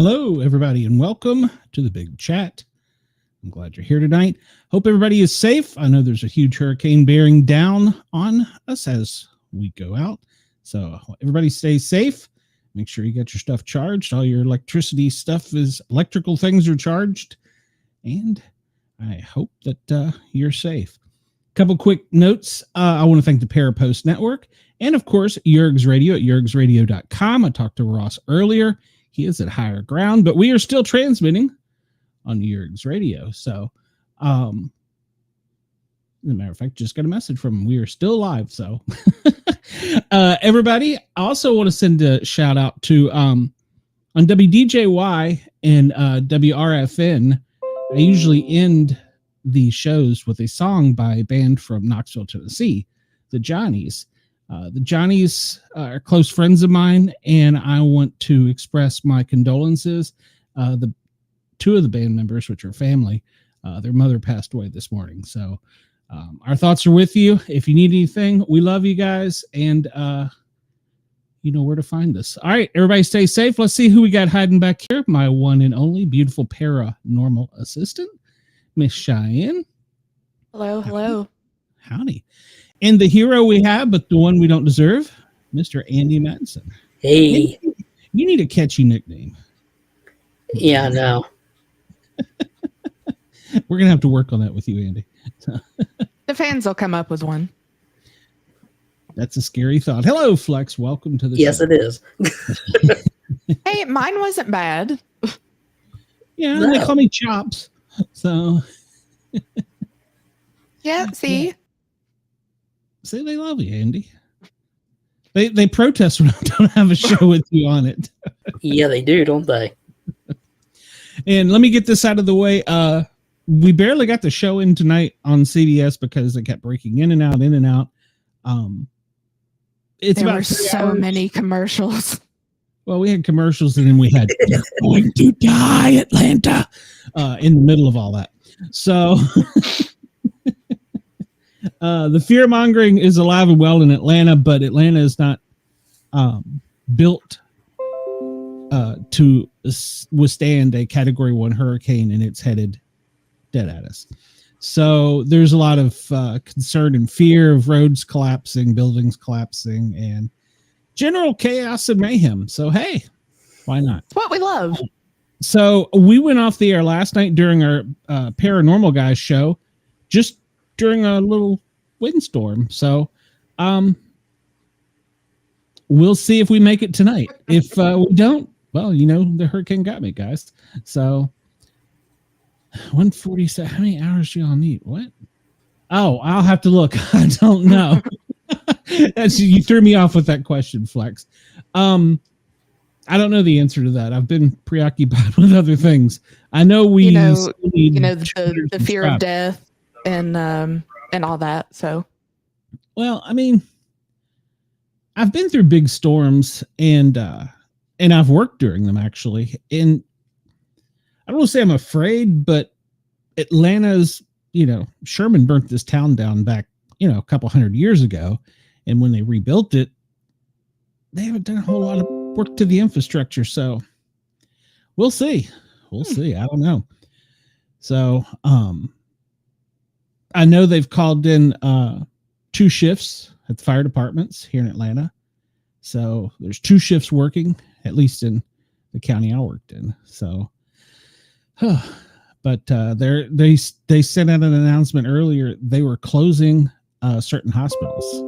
Hello, everybody, and welcome to the big chat. I'm glad you're here tonight. Hope everybody is safe. I know there's a huge hurricane bearing down on us as we go out. So everybody stay safe. Make sure you get your stuff charged. All your electricity stuff electrical things are charged. And I hope that you're safe. Couple quick notes. I want to thank the Parapost Network and, of course, Yerg's Radio at yergsradio.com. I talked to Ross earlier. He is at higher ground, but we are still transmitting on Yerg's Radio. So, as a matter of fact, just got a message from him. We are still live. So, everybody, I also want to send a shout out to on WDJY and WRFN. I usually end the shows with a song by a band from Knoxville, Tennessee, the Johnnies. The Johnnies are close friends of mine, and I want to express my condolences. The two of the band members, which are family, their mother passed away this morning. So our thoughts are with you. If you need anything, we love you guys, and you know where to find us. All right, everybody stay safe. Let's see who we got hiding back here. My one and only beautiful paranormal assistant, Miss Cheyenne. Hello, hello. Howdy. And the hero we have, but the one we don't deserve, Mr. Andy Madsen. Hey. You need a catchy nickname. Yeah, I know. We're going to have to work on that with you, Andy. The fans will come up with one. That's a scary thought. Hello, Flex. Welcome to the show. Yes, it is. Hey, mine wasn't bad. Yeah, no. They call me Chops. So. Yeah, see? See, they love you, Andy. They protest when I don't have a show with you on it. Yeah, they do, don't they? And let me get this out of the way. We barely got the show in tonight on CBS because it kept breaking in and out, in and out. There were so many commercials. Well, we had commercials, and then we had "You're going to die, Atlanta," in the middle of all that. So the fear mongering is alive and well in Atlanta, but Atlanta is not built to withstand a Category 1 hurricane, and it's headed dead at us. So there's a lot of concern and fear of roads collapsing, buildings collapsing, and general chaos and mayhem. So, hey, why not? It's what we love. So we went off the air last night during our Paranormal Guys show, just during a little windstorm. So we'll see if we make it tonight. If we don't, well, you know, the hurricane got me, guys. So 147. How many hours do y'all need? What? Oh, I'll have to look. I don't know. You threw me off with that question, Flex. I don't know the answer to that. I've been preoccupied with other things. I know we the fear of death and all that. So, well, I mean, I've been through big storms and I've worked during them actually. And I don't want to say I'm afraid, but Atlanta's, Sherman burnt this town down back, a couple 100 years ago. And when they rebuilt it, they haven't done a whole lot of work to the infrastructure. So we'll see. We'll see. I don't know. So I know they've called in 2 shifts at the fire departments here in Atlanta. So there's 2 shifts working, at least in the county I worked in. So, but they sent out an announcement earlier. They were closing certain hospitals.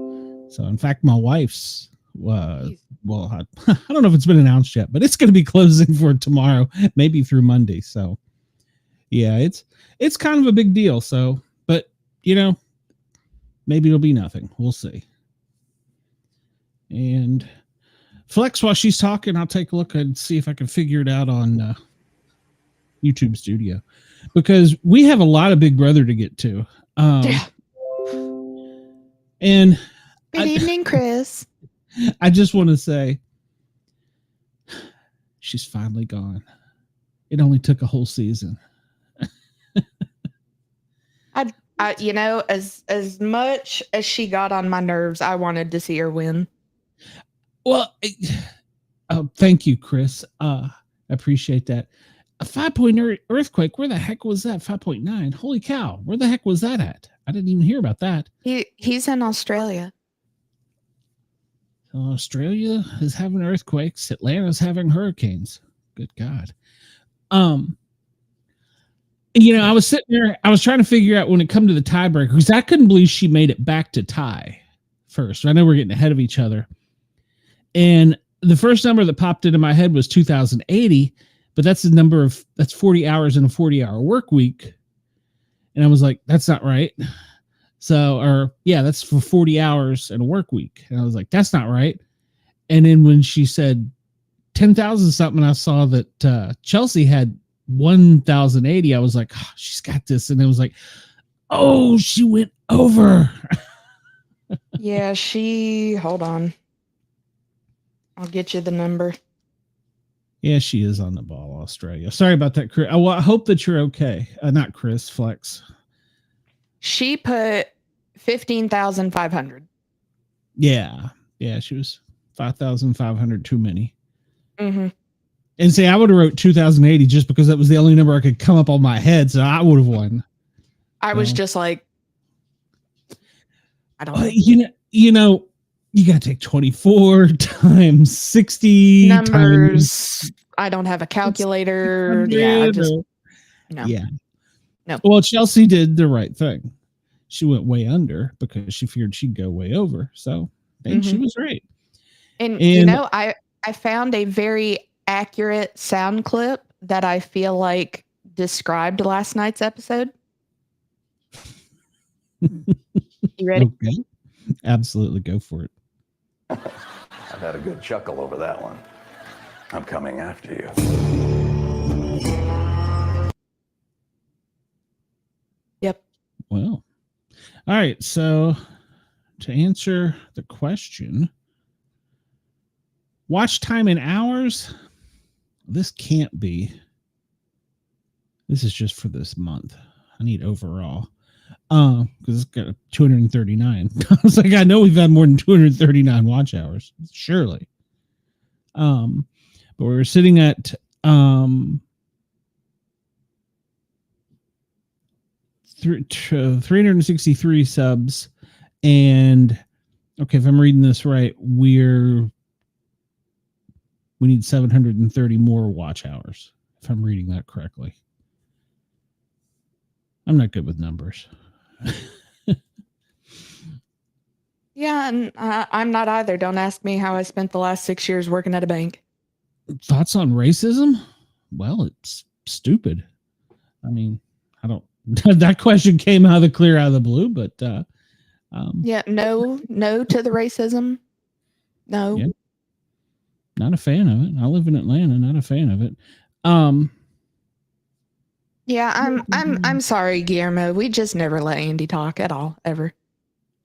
So in fact, my wife's, I don't know if it's been announced yet, but it's going to be closing for tomorrow, maybe through Monday. So yeah, it's kind of a big deal. So, but maybe it'll be nothing. We'll see. And Flex, while she's talking, I'll take a look and see if I can figure it out on YouTube Studio, because we have a lot of Big Brother to get to. Yeah. And good evening, Chris. I just want to say she's finally gone. It only took a whole season. As much as she got on my nerves, I wanted to see her win. Well, thank you, Chris. I appreciate that. A 5-point earthquake. Where the heck was that? 5.9. Holy cow. Where the heck was that at? I didn't even hear about that. He's in Australia. So Australia is having earthquakes. Atlanta's having hurricanes. Good God. I was sitting there. I was trying to figure out when it come to the tiebreaker, because I couldn't believe she made it back to tie first. I know we're getting ahead of each other. And the first number that popped into my head was 2080, but that's 40 hours in a 40-hour work week. And I was like, that's not right. That's for 40 hours in a work week. And I was like, that's not right. And then when she said 10,000 something, I saw that Chelsie had 1,080. I was like, oh, she's got this. And it was like, oh, she went over. Yeah, hold on. I'll get you the number. Yeah, she is on the ball, Australia. Sorry about that, Chris. Well, I hope that you're okay. Not Chris, Flex. She put 15,500. Yeah, she was 5,500 too many. Mm-hmm. And see, I would have wrote 2,080 just because that was the only number I could come up on my head, so I would have won. I was just like, I don't know. You got to take 24 times 60 numbers. I don't have a calculator. Yeah, no. Yeah. No. Well, Chelsie did the right thing. She went way under because she figured she'd go way over. So she was right. And I found a very accurate sound clip that I feel like described last night's episode. You ready? Okay. Absolutely, go for it. I've had a good chuckle over that one. I'm coming after you. Yep. Well, all right. So to answer the question, watch time in hours. This can't be. This is just for this month. I need overall. Because it's got 239. I was like, I know we've had more than 239 watch hours, surely. But we're sitting at 363 subs, and okay, if I'm reading this right, we need 730 more watch hours, if I'm reading that correctly. I'm not good with numbers. Yeah, and I'm not either. Don't ask me how I spent the last 6 years working at a bank. Thoughts on racism? Well, it's stupid. I mean, I don't. That question came out of the blue, but no to the racism. No, yeah, not a fan of it. I live in Atlanta, not a fan of it. Yeah, I'm sorry, Guillermo. We just never let Andy talk at all, ever.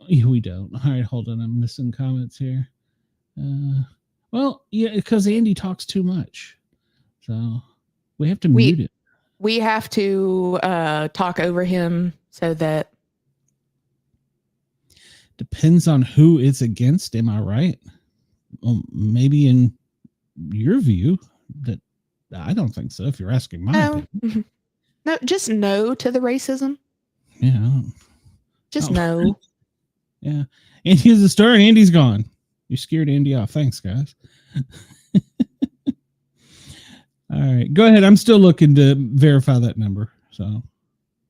We don't. All right, hold on. I'm missing comments here. Well, yeah, because Andy talks too much, so we have to mute it. We have to talk over him so that. Depends on who it's against. Am I right? Well, maybe in your view, that I don't think so. If you're asking my opinion. No, just no to the racism. Yeah. Just no. Yeah. Andy's the star and Andy's gone. You scared Andy off. Thanks, guys. All right. Go ahead. I'm still looking to verify that number. So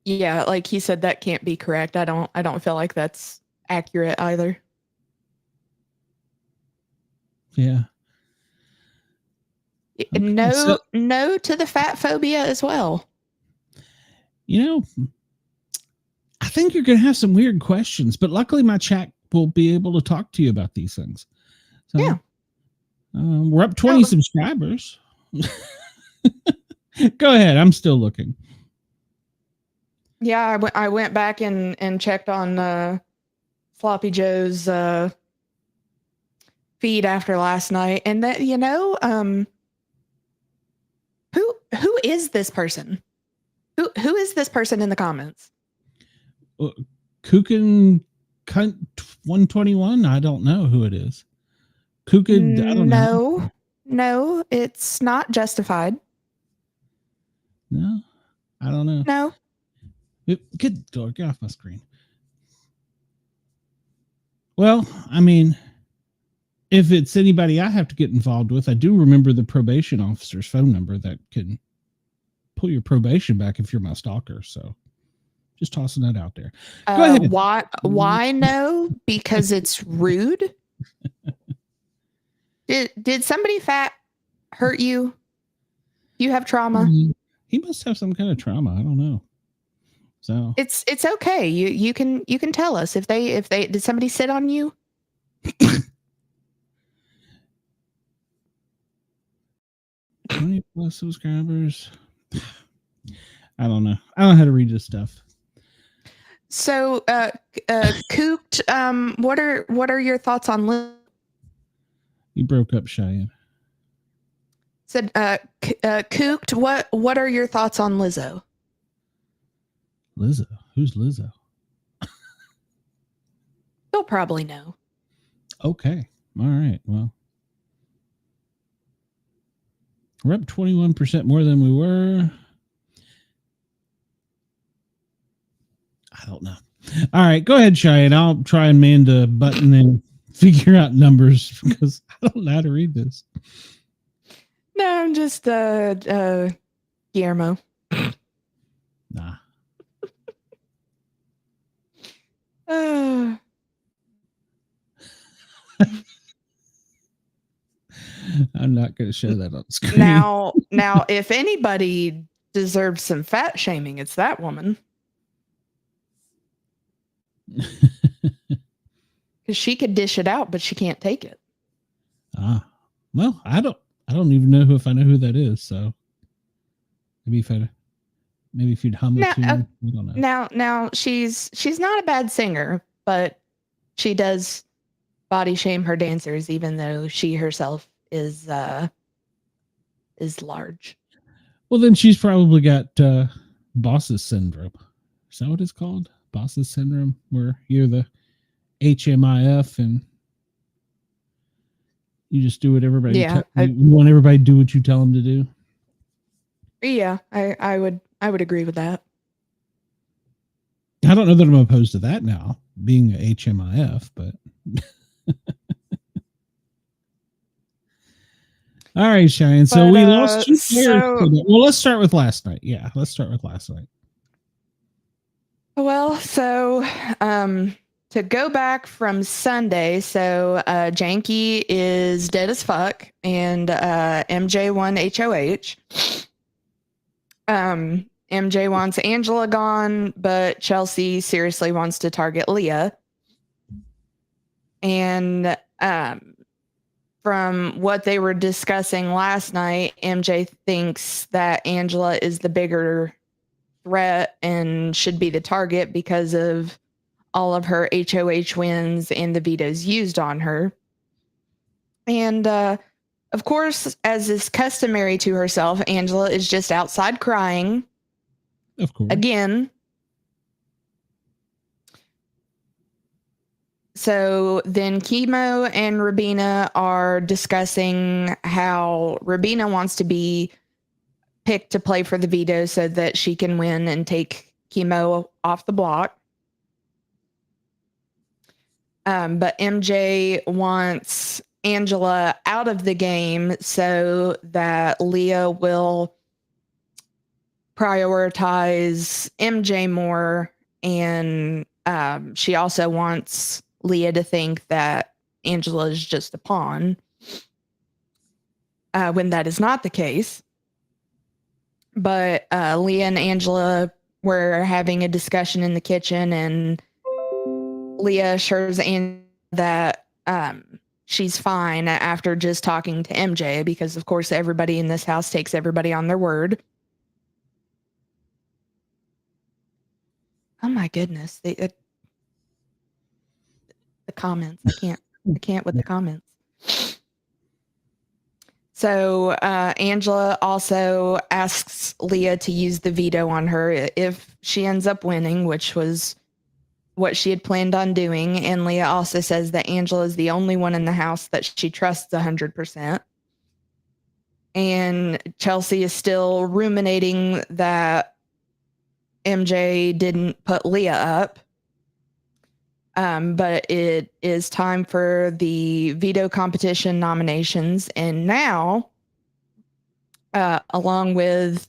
yeah, like he said, that can't be correct. I don't feel like that's accurate either. Yeah. Okay. No to the fat phobia as well. I think you're going to have some weird questions, but luckily my chat will be able to talk to you about these things. So, yeah. We're up 20 subscribers. Go ahead. I'm still looking. Yeah, I went back and checked on Sloppy Joe's feed after last night, and that who is this person? Who is this person in the comments? Kukin Cunt 121. I don't know who it is. Kukin. I don't know. No, it's not justified. I don't know. No. Good Lord, get off my screen. Well, I mean, if it's anybody I have to get involved with, I do remember the probation officer's phone number that can pull your probation back if you're my stalker. So just tossing that out there. Go ahead. Why no? Because it's rude. Did somebody fat hurt you? You have trauma? He must have some kind of trauma. I don't know. So it's okay. You can tell us if they did somebody sit on you? 20 plus subscribers. I don't know. I don't know how to read this stuff. So, Cooked, what are your thoughts on Lizzo? You broke up, Cheyenne. Said, Cooked, what are your thoughts on Lizzo? Lizzo? Who's Lizzo? You'll probably know. Okay. All right. Well, we're up 21% more than we were. I don't know. All right, go ahead, Cheyenne. I'll try and man the button and figure out numbers because I don't know how to read this. No, I'm just Guillermo. Nah. I'm not going to show that on screen. Now, if anybody deserves some fat shaming, it's that woman. Because she could dish it out, but she can't take it. Well, I don't even know if I know who that is. So maybe if you'd hum a tune, I don't know. Now she's not a bad singer, but she does body shame her dancers, even though she herself is large. Well, then she's probably got boss's syndrome. Is that what it's called? Boss's syndrome, where you're the HMIF and you just do what everybody. You want everybody to do what you tell them to do. Yeah, I would agree with that. I don't know that I'm opposed to that now, being a HMIF, but. All right, Cheyenne. So we lost 2 players. Well, let's start with last night. Yeah, let's start with last night. Well, so to go back from Sunday, so Jankie is dead as fuck, and MJ won HOH. MJ wants Angela gone, but Chelsie seriously wants to target Leah. And from what they were discussing last night, MJ thinks that Angela is the bigger threat and should be the target because of all of her HOH wins and the vetoes used on her. And of course, as is customary to herself, Angela is just outside crying. Of course. Again. So then Kimo and Rubina are discussing how Rubina wants to be picked to play for the veto so that she can win and take Kimo off the block. But MJ wants Angela out of the game so that Leah will prioritize MJ more. And she also wants Leah to think that Angela is just a pawn when that is not the case. But Leah and Angela were having a discussion in the kitchen, and Leah assures Angela that she's fine after just talking to MJ, because of course everybody in this house takes everybody on their word. Oh my goodness. The comments. I can't with the comments. So Angela also asks Leah to use the veto on her if she ends up winning, which was what she had planned on doing. And Leah also says that Angela is the only one in the house that she trusts 100%. And Chelsie is still ruminating that MJ didn't put Leah up. But it is time for the veto competition nominations. And now, along with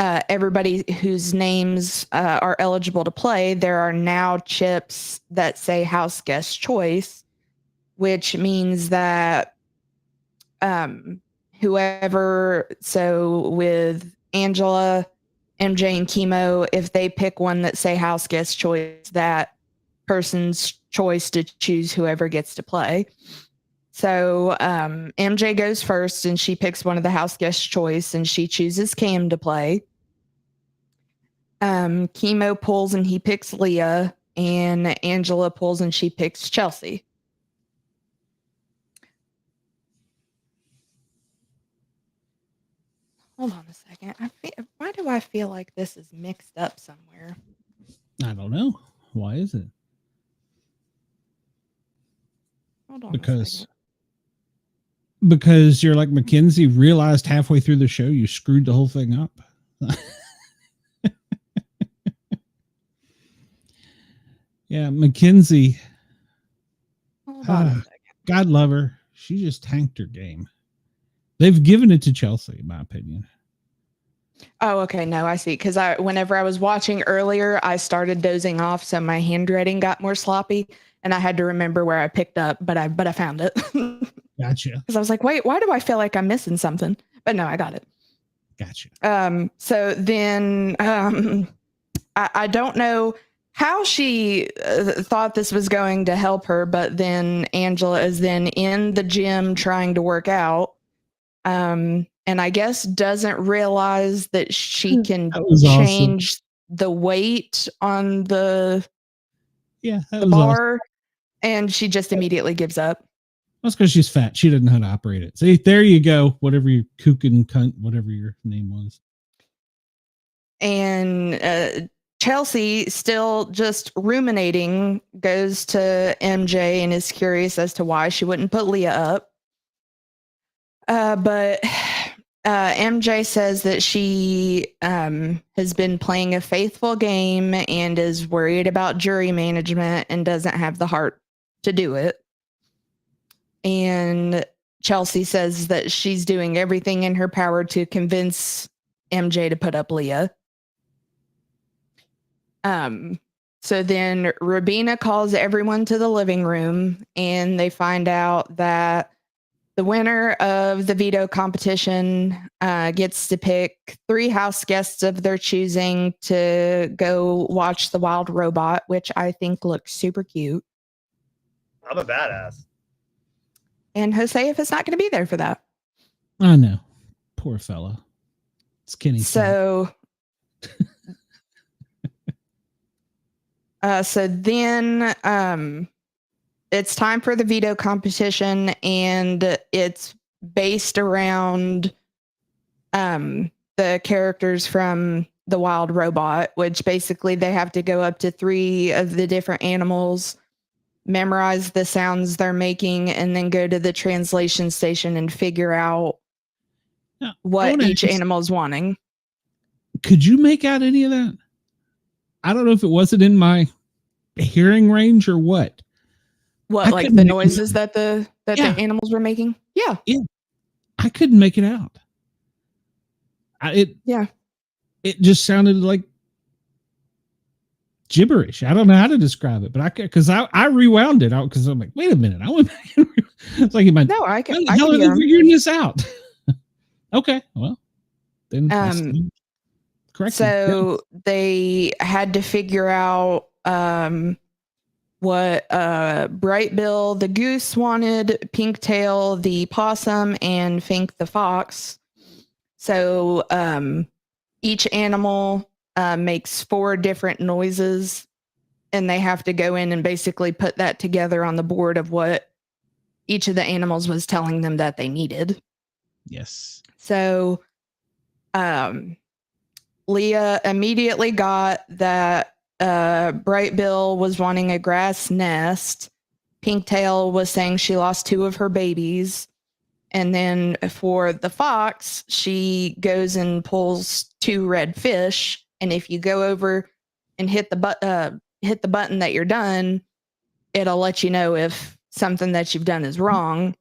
everybody whose names are eligible to play, there are now chips that say house guest choice, which means that whoever, so with Angela, MJ, and Kimo, if they pick one that say house guest choice, that person's choice to choose whoever gets to play. So MJ goes first and she picks one of the house guest choice and she chooses Cam to play. Kimo pulls and he picks Leah, and Angela pulls and she picks Chelsie. Hold on a second. Why do I feel like this is mixed up somewhere? I don't know. Why is it? Hold on Because you're like Makensy, realized halfway through the show you screwed the whole thing up. Yeah, Makensy. Hold on a second. God love her. She just tanked her game. They've given it to Chelsie, in my opinion. Oh, okay. No, I see. Because whenever I was watching earlier, I started dozing off, so my handwriting got more sloppy, and I had to remember where I picked up, but I found it. Gotcha. Because I was like, wait, why do I feel like I'm missing something? But no, I got it. Gotcha. So then I don't know how she thought this was going to help her, but then Angela is then in the gym trying to work out. And I guess doesn't realize that she can change the weight on the bar, and she just immediately gives up. That's because she's fat. She doesn't know how to operate it. See, there you go. Whatever your kook and cunt, whatever your name was. And Chelsie, still just ruminating, goes to MJ and is curious as to why she wouldn't put Leah up. But MJ says that she has been playing a faithful game and is worried about jury management and doesn't have the heart to do it. And Chelsie says that she's doing everything in her power to convince MJ to put up Leah. So then Rubina calls everyone to the living room, and they find out that the winner of the veto competition gets to pick 3 house guests of their choosing to go watch the wild robot, which I think looks super cute. I'm a badass. And Josef is not going to be there for that. I know. Poor fella. Skinny. So, so then it's time for the veto competition, and it's based around the characters from the wild robot, which basically they have to go up to 3 of the different animals, memorize the sounds they're making, and then go to the translation station and figure out what each animal is wanting. Could you make out any of that? I don't know if it wasn't in my hearing range or what. What, like the noises that the animals were making? Yeah. I couldn't make it out. It just sounded like gibberish. I don't know how to describe it, but because I rewound it out because I'm like, wait a minute, I went back and it's like, no, I can. How are they figuring this out? Okay, well, then correct. So they had to figure out what Bright Bill the goose wanted, Pink Tail the possum, and Fink the fox. So each animal makes 4 different noises, and they have to go in and basically put that together on the board of what each of the animals was telling them that they needed. Yes. So Leah immediately got that Bright Bill was wanting a grass nest. Pink Tail was saying she lost 2 of her babies. And then for the fox, she goes and pulls 2 red fish. and if you go over and hit the button that you're done, it'll let you know if something that you've done is wrong.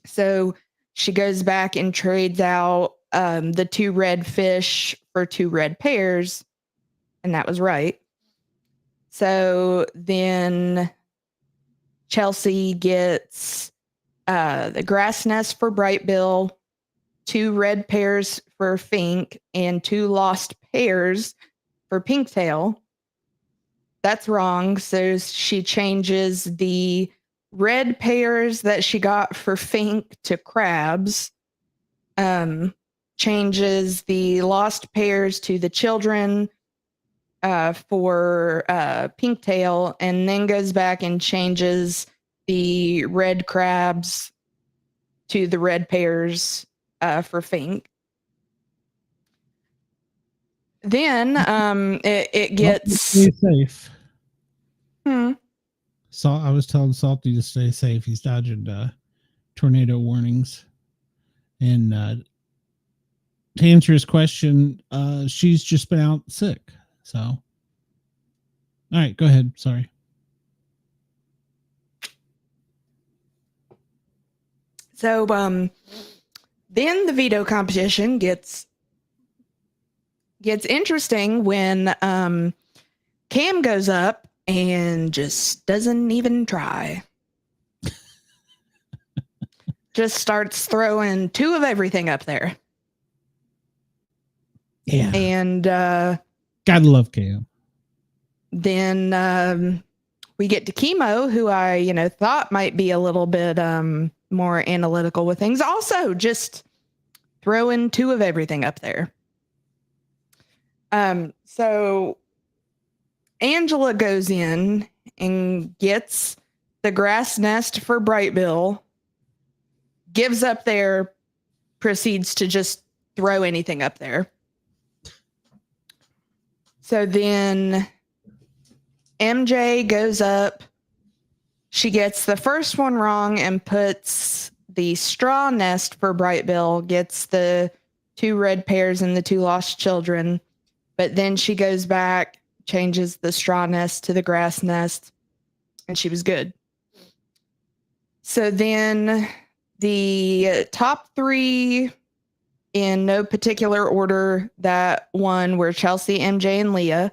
So she goes back and trades out the 2 red fish for 2 red pears, and that was right. So then Chelsie gets the grass nest for Brightbill, 2 red pears for Fink, and 2 lost pears for Pinktail. That's wrong. So she changes the red pears that she got for Fink to crabs, changes the lost pears to the children for Pinktail, and then goes back and changes the red crabs to the red pears for Fink. Then it gets Stay safe. Hmm. So I was telling Salty to stay safe. He's dodging tornado warnings. And to answer his question, she's just been out sick. So, all right, go ahead. Sorry. So then the veto competition gets interesting when Cam goes up and just doesn't even try. Just starts throwing 2 of everything up there. Yeah. And gotta love Cam. Then we get to Kimo, who I thought might be a little bit more analytical with things. Also, just throwing 2 of everything up there. So Angela goes in and gets the grass nest for Brightbill, gives up there, proceeds to just throw anything up there. So then MJ goes up. She gets the first one wrong and puts the straw nest for Brightbill, gets the 2 red pears and the 2 lost children. But then she goes back, changes the straw nest to the grass nest, and she was good. So then the top 3, in no particular order, that won were Chelsie, MJ, and Leah.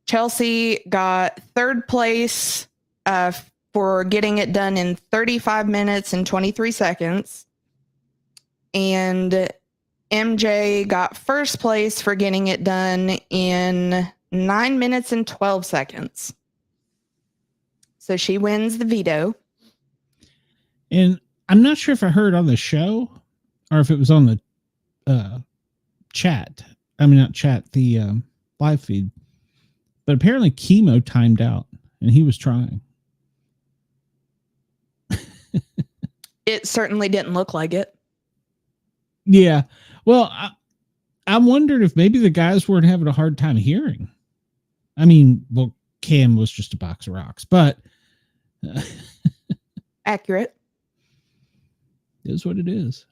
Chelsie got 3rd place for getting it done in 35 minutes and 23 seconds. And MJ got 1st place for getting it done in 9 minutes and 12 seconds. So she wins the veto. And I'm not sure if I heard on the show or if it was on the chat. I mean, not chat, the live feed. But apparently Kimo timed out and he was trying. It certainly didn't look like it. Yeah. Well, I wondered if maybe the guys weren't having a hard time hearing. I mean, well, Cam was just a box of rocks, but Accurate. It is what it is.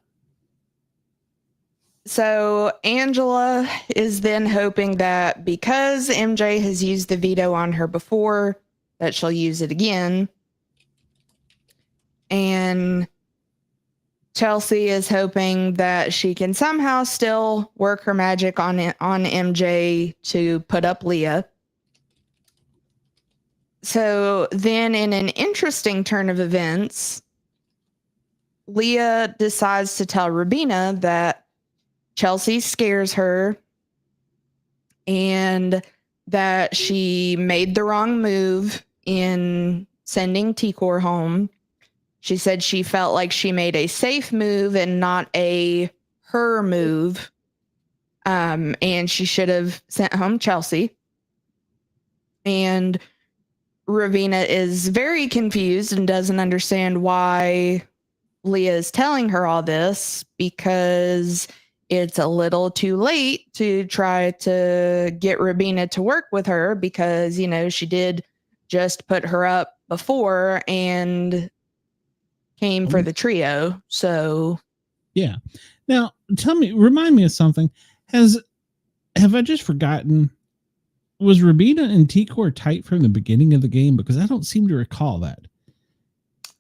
So Angela is then hoping that because MJ has used the veto on her before, that she'll use it again. And Chelsie is hoping that she can somehow still work her magic on MJ to put up Leah. So then in an interesting turn of events, Leah decides to tell Rubina that Chelsie scares her and that she made the wrong move in sending T-Core home. She said she felt like she made a safe move and not a her move. And she should have sent home Chelsie. And Rubina is very confused and doesn't understand why Leah is telling her all this, because it's a little too late to try to get Rubina to work with her, because, you know, she did just put her up before and came for the trio. So yeah. Now tell me, remind me of something. Has have I just forgotten? Was Rubina and T-Core tight from the beginning of the game? Because I don't seem to recall that.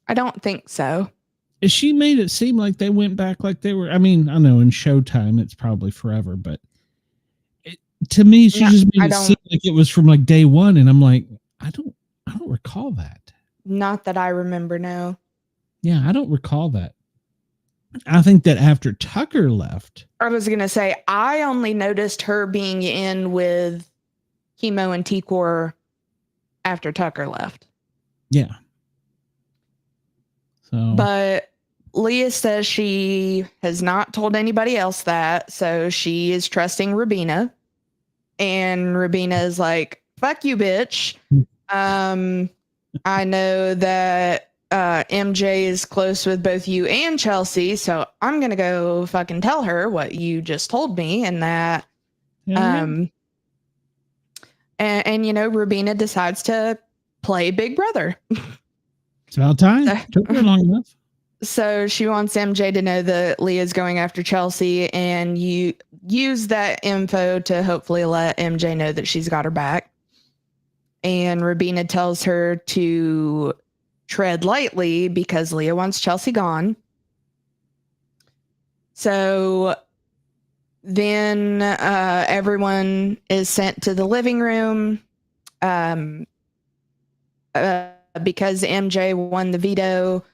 I don't think so. She made it seem like they went back like they were. I mean, I know in Showtime it's probably forever, but to me, she just made it seem like it was from like day one, and I'm like, I don't recall that. Not that I remember, no. Yeah, I don't recall that. I think that after Tucker left, I was gonna say I only noticed her being in with Kimo and T-Core after Tucker left. Yeah. So, but Leah says she has not told anybody else that, so she is trusting Rubina. And Rubina is like, fuck you, bitch. I know that MJ is close with both you and Chelsie, so I'm going to go fucking tell her what you just told me. And that, and you know, Rubina decides to play Big Brother. It's about time. Took her long enough. So she wants MJ to know that Leah's going after Chelsie, and you use that info to hopefully let MJ know that she's got her back. And Rubina tells her to tread lightly because Leah wants Chelsie gone. So then everyone is sent to the living room because MJ won the veto.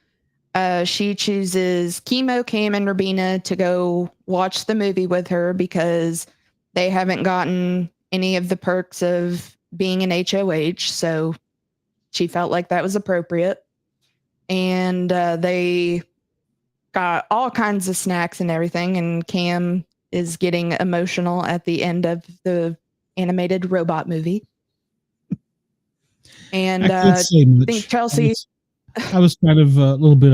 She chooses Kimo, Cam, and Rubina to go watch the movie with her because they haven't gotten any of the perks of being an HOH. So she felt like that was appropriate. And they got all kinds of snacks and everything. And Cam is getting emotional at the end of the animated robot movie. And I think Chelsie... I was kind of a little bit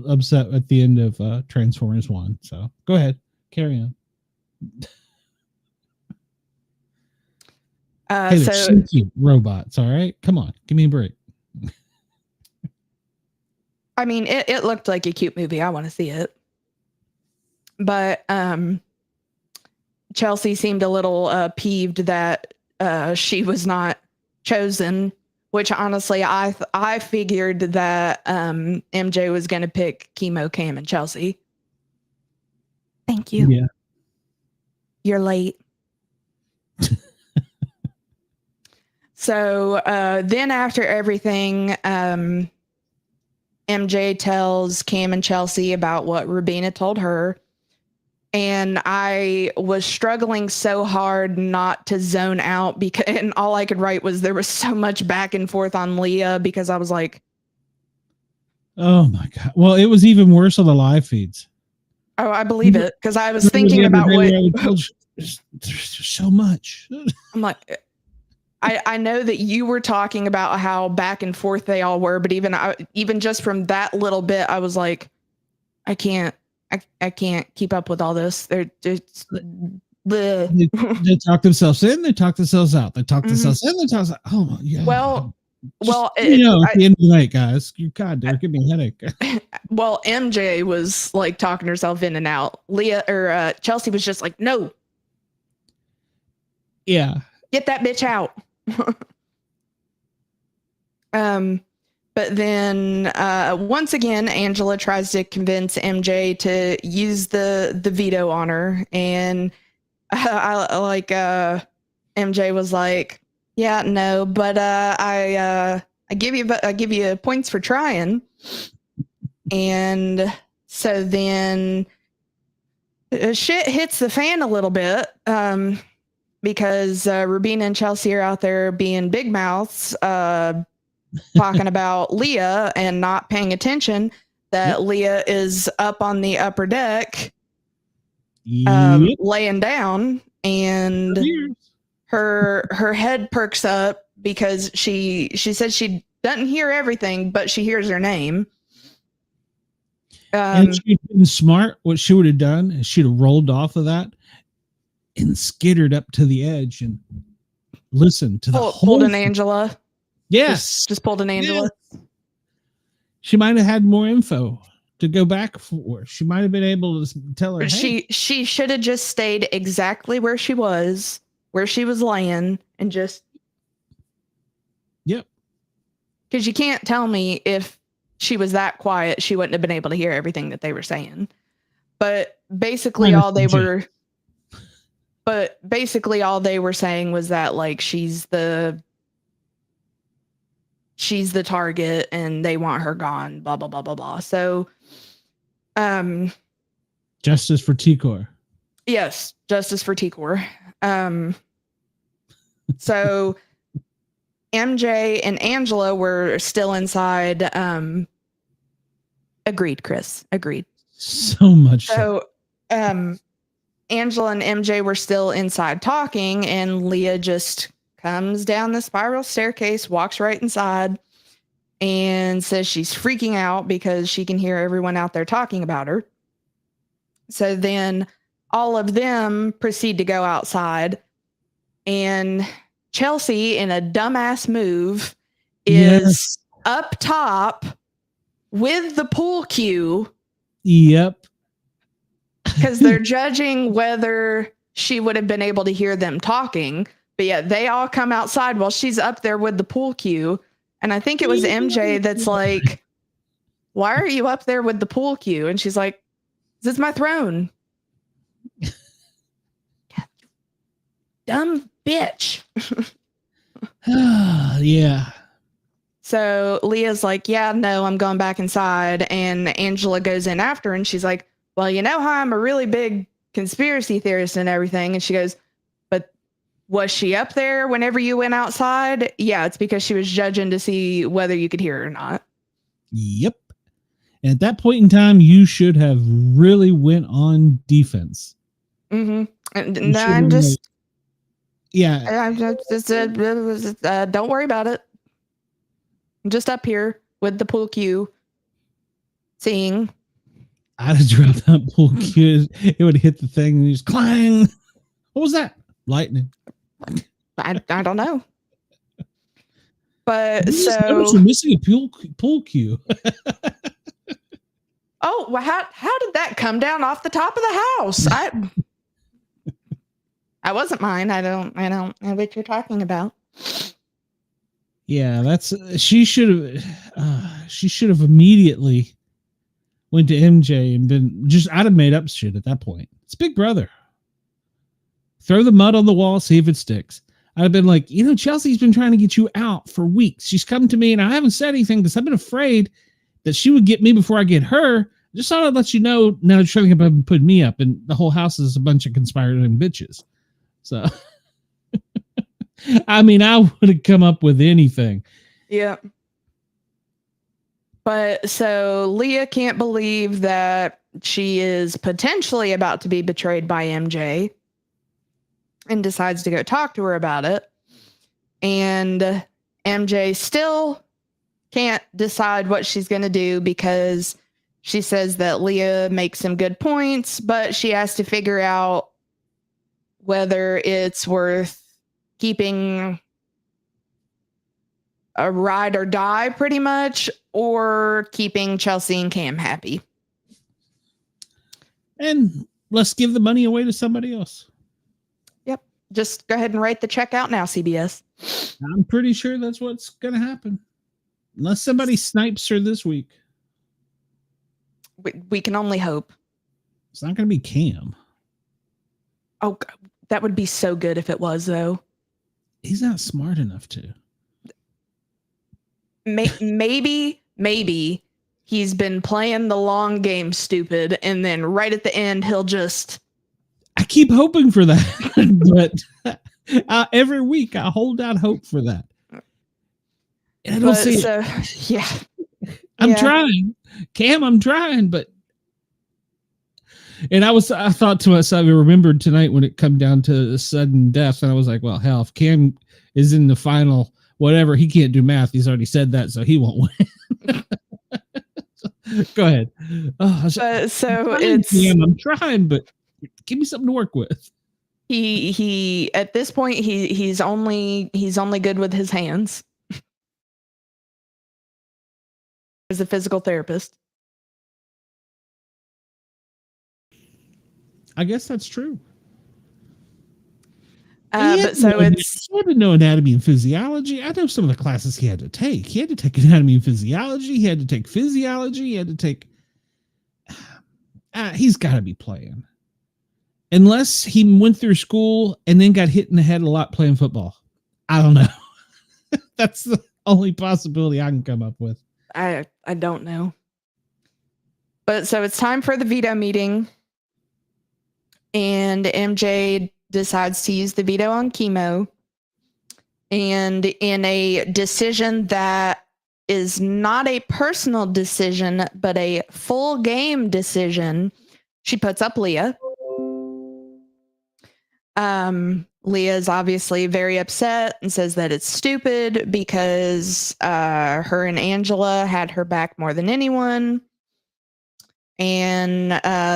upset at the end of Transformers 1. So go ahead. Carry on. Hey, they're so cute robots, all right? Come on. Give me a break. I mean, it looked like a cute movie. I want to see it. But Chelsie seemed a little peeved that she was not chosen, which honestly, I figured that MJ was going to pick Kimo, Cam, and Chelsie. Thank you. Yeah. You're late. So then after everything, MJ tells Cam and Chelsie about what Rubina told her. And I was struggling so hard not to zone out because, and all I could write was there was so much back and forth on Leah because I was like, oh my God. Well, it was even worse on the live feeds. Oh, I believe it. Cause I was thinking about what there's so much. I'm like, I know that you were talking about how back and forth they all were, but even just from that little bit, I was like, I can't keep up with all this. They talk themselves in, they talk themselves out. They talk themselves in, they talk. Oh yeah. Well, at the end of the night, guys, God, they're giving me a headache. Well, MJ was like talking herself in and out. Leah or Chelsie was just like, no. Yeah. Get that bitch out. But then once again, Angela tries to convince MJ to use the veto on her. And MJ was like, yeah, no, but I give you points for trying. And so then shit hits the fan a little bit. Because Rubina and Chelsie are out there being big mouths, talking about Leah and not paying attention that Leah is up on the upper deck, laying down, and her head perks up because she says she doesn't hear everything, but she hears her name. And she'd been smart. What she would have done is she'd have rolled off of that and skittered up to the edge and listened to the whole pulled an Angela. Yes. Just pulled an Angela. Yes. She might have had more info to go back for. She might have been able to tell her. She should have just stayed exactly where she was where she was laying and just. Yep. Because you can't tell me if she was that quiet, she wouldn't have been able to hear everything that they were saying. But basically all they were saying was that like she's the target and they want her gone, blah blah blah blah blah. So justice for T-Core. Yes, justice for T-Core. So MJ and Angela were still inside. Agreed, Chris. Agreed. So much so. Angela and MJ were still inside talking, and Leah just comes down the spiral staircase, walks right inside, and says she's freaking out because she can hear everyone out there talking about her. So then all of them proceed to go outside, and Chelsie, in a dumbass move, is up top with the pool cue. Yep. Because they're judging whether she would have been able to hear them talking. But yeah, they all come outside while she's up there with the pool cue. And I think it was MJ that's like, why are you up there with the pool cue? And she's like, this is my throne. Dumb bitch. Yeah. So Leah's like, yeah, no, I'm going back inside. And Angela goes in after, and she's like, well, you know how I'm a really big conspiracy theorist and everything. And she goes, but was she up there whenever you went outside? Yeah, it's because she was judging to see whether you could hear her or not. Yep. And at that point in time, you should have really went on defense. Mm-hmm. And I'm just, yeah. Don't worry about it. I'm just up here with the pool cue, seeing. I'd have dropped that pool cue. It would hit the thing and just clang. What was that? Lightning. I don't know. But so you're missing a pool cue. Oh, well, how did that come down off the top of the house? I wasn't mine. I don't know what you're talking about. Yeah, she should have immediately went to MJ and I'd have made up shit at that point. It's Big Brother. Throw the mud on the wall, see if it sticks. I'd have been like, Chelsea's been trying to get you out for weeks. She's come to me and I haven't said anything because I've been afraid that she would get me before I get her. I just thought I'd let you know now you're trying to put me up, and the whole house is a bunch of conspiring bitches. So, I mean, I would have come up with anything. Yeah. But so Leah can't believe that she is potentially about to be betrayed by MJ and decides to go talk to her about it. And MJ still can't decide what she's going to do because she says that Leah makes some good points, but she has to figure out whether it's worth keeping a ride or die pretty much, or keeping Chelsie and Cam happy. And let's give the money away to somebody else. Yep. Just go ahead and write the check out now, CBS. I'm pretty sure that's what's going to happen. Unless somebody snipes her this week. We can only hope. It's not going to be Cam. Oh, that would be so good if it was, though. He's not smart enough to. Maybe he's been playing the long game stupid, and then right at the end, he'll just... I keep hoping for that, but every week I hold out hope for that. And I don't see it. Yeah. I'm trying. Cam, I'm trying, but... And I thought to myself, I remembered tonight when it come down to sudden death, and I was like, well, hell, if Cam is in the final, whatever, he can't do math. He's already said that, so he won't win. Go ahead. I'm trying, but give me something to work with. He at this point, he's only good with his hands. As a physical therapist. I guess that's true. But so it's he had to know anatomy and physiology. I know some of the classes he had to take. He had to take anatomy and physiology. He had to take physiology. He had to take. He's got to be playing, unless he went through school and then got hit in the head a lot playing football. I don't know. That's the only possibility I can come up with. I don't know. But so it's time for the veto meeting, and MJ decides to use the veto on Kimo, and in a decision that is not a personal decision but a full game decision, she puts up Leah. Leah is obviously very upset and says that it's stupid because her and Angela had her back more than anyone. And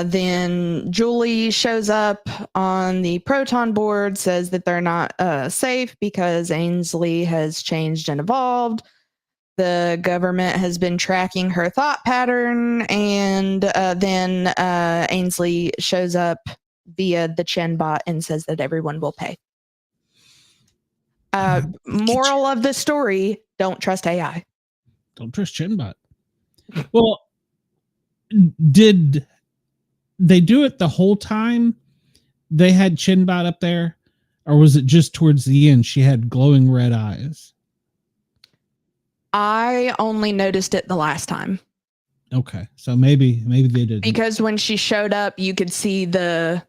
then Julie shows up on the Proton board, says that they're not safe because Ainsley has changed and evolved. The government has been tracking her thought pattern. And then Ainsley shows up via the Chen bot and says that everyone will pay. Moral of the story, don't trust AI. Don't trust Chenbot. Well, did they do it the whole time they had Chenbot up there? Or was it just towards the end she had glowing red eyes? I only noticed it the last time. Okay, so maybe they did. Because when she showed up, you could see the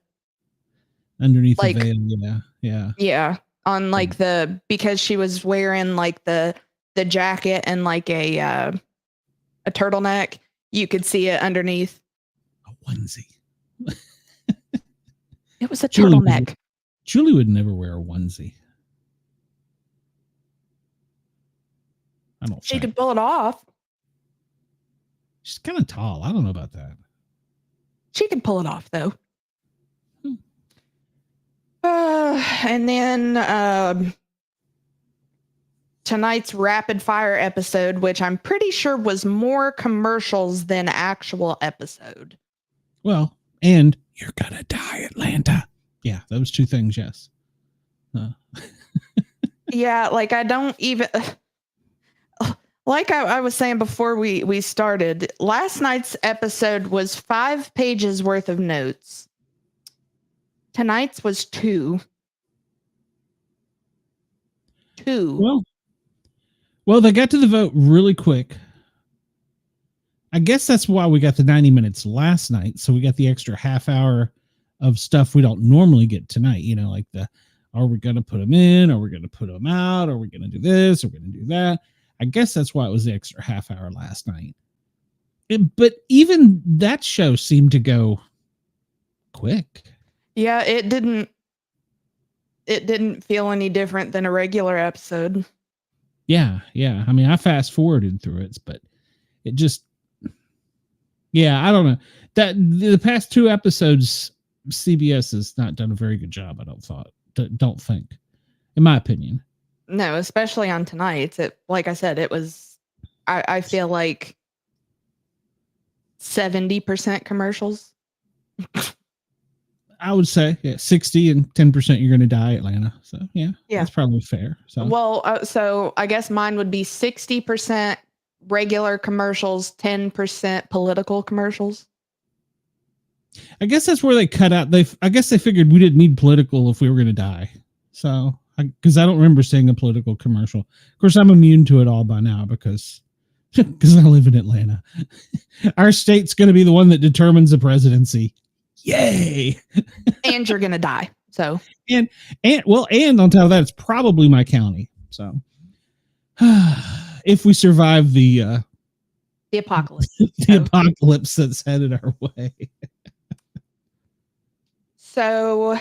underneath like, the veil. Yeah. On like because she was wearing like the jacket and like a turtleneck, you could see it underneath. A onesie. It was a turtleneck. Julie would never wear a onesie. I don't. She could pull it off. She's kind of tall. I don't know about that. She can pull it off though. And then tonight's rapid fire episode, which I'm pretty sure was more commercials than actual episode. Well, and you're gonna die, Atlanta. Yeah, those two things. Yes. Yeah, like I don't even. Like I was saying before we started, last night's episode was 5 pages worth of notes. Tonight's was 2. Well, they got to the vote really quick. I guess that's why we got the 90 minutes last night. So we got the extra half hour of stuff we don't normally get tonight. You know, like are we going to put them in? Are we going to put them out? Are we going to do this? Are we going to do that? I guess that's why it was the extra half hour last night. But even that show seemed to go quick. Yeah, it didn't feel any different than a regular episode. Yeah. I mean, I fast forwarded through it, but it just, I don't know. That the past 2 episodes, CBS has not done a very good job. Don't think, in my opinion. No, especially on tonight's. It, like I said, it was. I feel like 70% commercials. I would say 60 and 10% you're going to die, Atlanta. So yeah, that's probably fair. So so I guess mine would be 60% regular commercials, 10% political commercials. I guess that's where they cut out. I guess they figured we didn't need political if we were going to die. So because I don't remember seeing a political commercial. Of course, I'm immune to it all by now because I live in Atlanta. Our state's going to be the one that determines the presidency. Yay! And you're gonna die. So and on top of that, it's probably my county. So if we survive the apocalypse, apocalypse that's headed our way. So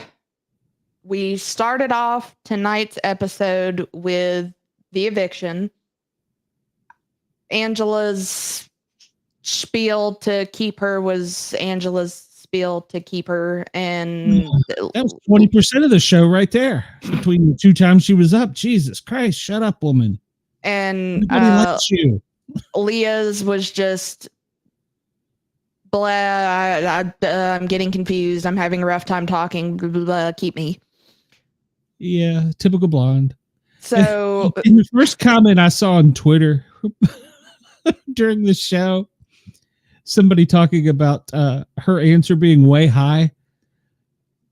we started off tonight's episode with the eviction. Angela's spiel to keep her was Angela's spiel to keep her, and that was 20% of the show right there between the 2 times she was up. Jesus Christ, shut up, woman. And you. Leah's was just blah. I'm getting confused. I'm having a rough time talking. Blah, blah, blah, keep me. Yeah, typical blonde. So In the first comment I saw on Twitter during the show, somebody talking about her answer being way high.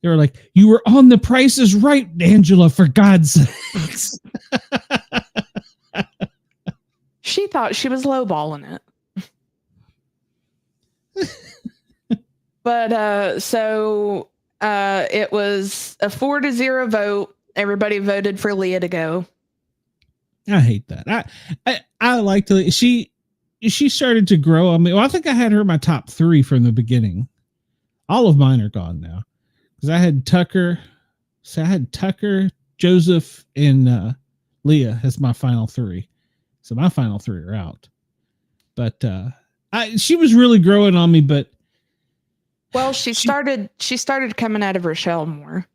They were like, "You were on The Price is Right, Angela, for God's sakes." she thought she was lowballing it. But so it was a 4-0 vote. Everybody voted for Leah to go. I hate that. I like to. She started to grow on me. Well, I think I had her in my top 3 from the beginning. All of mine are gone now because I had Tucker. So I had Tucker, Joseph, and Leah as my final 3. So my final 3 are out. But she was really growing on me. But well, she started coming out of her shell more.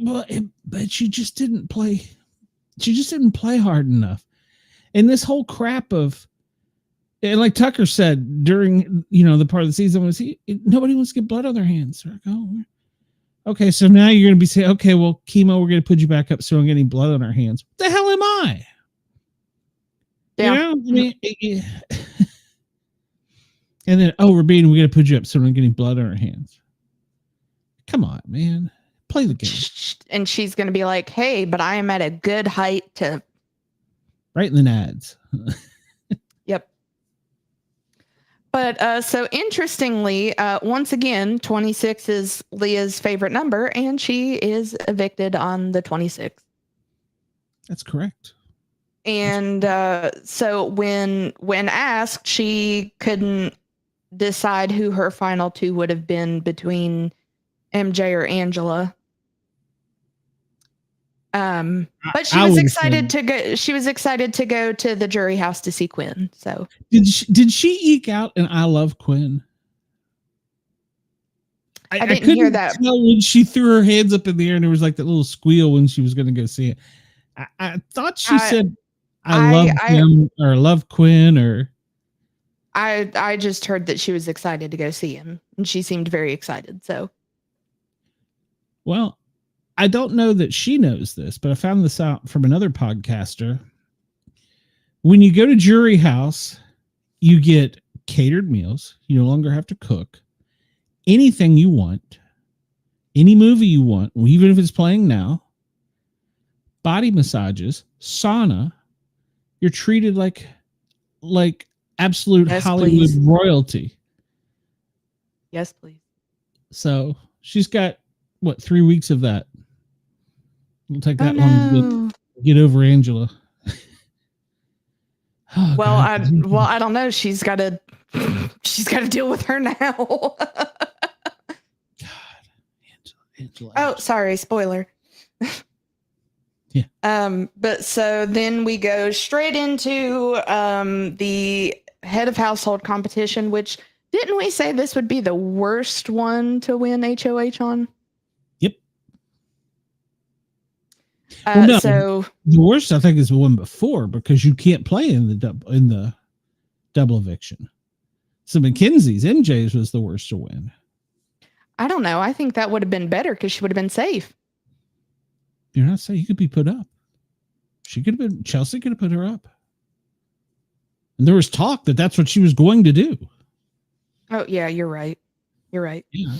But she just didn't play. She just didn't play hard enough. And this whole crap of, and like Tucker said during, the part of the season was nobody wants to get blood on their hands. Like, oh, okay. So now you're going to be saying, okay, well, Kimo, we're going to put you back up so I'm getting blood on our hands. What the hell am I? Yeah. I mean, and then, Rubina, we're going to put you up so we're not getting blood on our hands. Come on, man. Play the game. And she's going to be like, hey, but I am at a good height to. Right in the nads. Yep. But so interestingly, once again, 26 is Leah's favorite number, and she is evicted on the 26th. That's correct. And so when asked, she couldn't decide who her final 2 would have been between MJ or Angela. But she was excited to go. She was excited to go to the jury house to see Quinn. So did she eke out an "I love Quinn"? I didn't hear that. Tell when she threw her hands up in the air and there was like that little squeal when she was going to go see it. I thought she said, "I love him" or "love Quinn" or. I just heard that she was excited to go see him, and she seemed very excited. So, well, I don't know that she knows this, but I found this out from another podcaster. When you go to jury house, you get catered meals. You no longer have to cook. Anything you want, any movie you want, even if it's playing now, body massages, sauna, you're treated like absolute Hollywood royalty. Yes, please. So she's got 3 weeks of that. We'll take that one to get over Angela. Well, I don't know. She's got to deal with her now. God, Angela. Oh, sorry, spoiler. Yeah. But so then we go straight into the head of household competition, which didn't we say this would be the worst one to win HOH on? Yep. No, so the worst I think is the one before because you can't play in the double eviction. So Makensy's MJ's was the worst to win. I don't know. I think that would have been better because she would have been safe. You're not saying you could be put up. She could have been. Chelsie could have put her up. And there was talk that that's what she was going to do. Oh yeah, you're right. You're right. Yeah.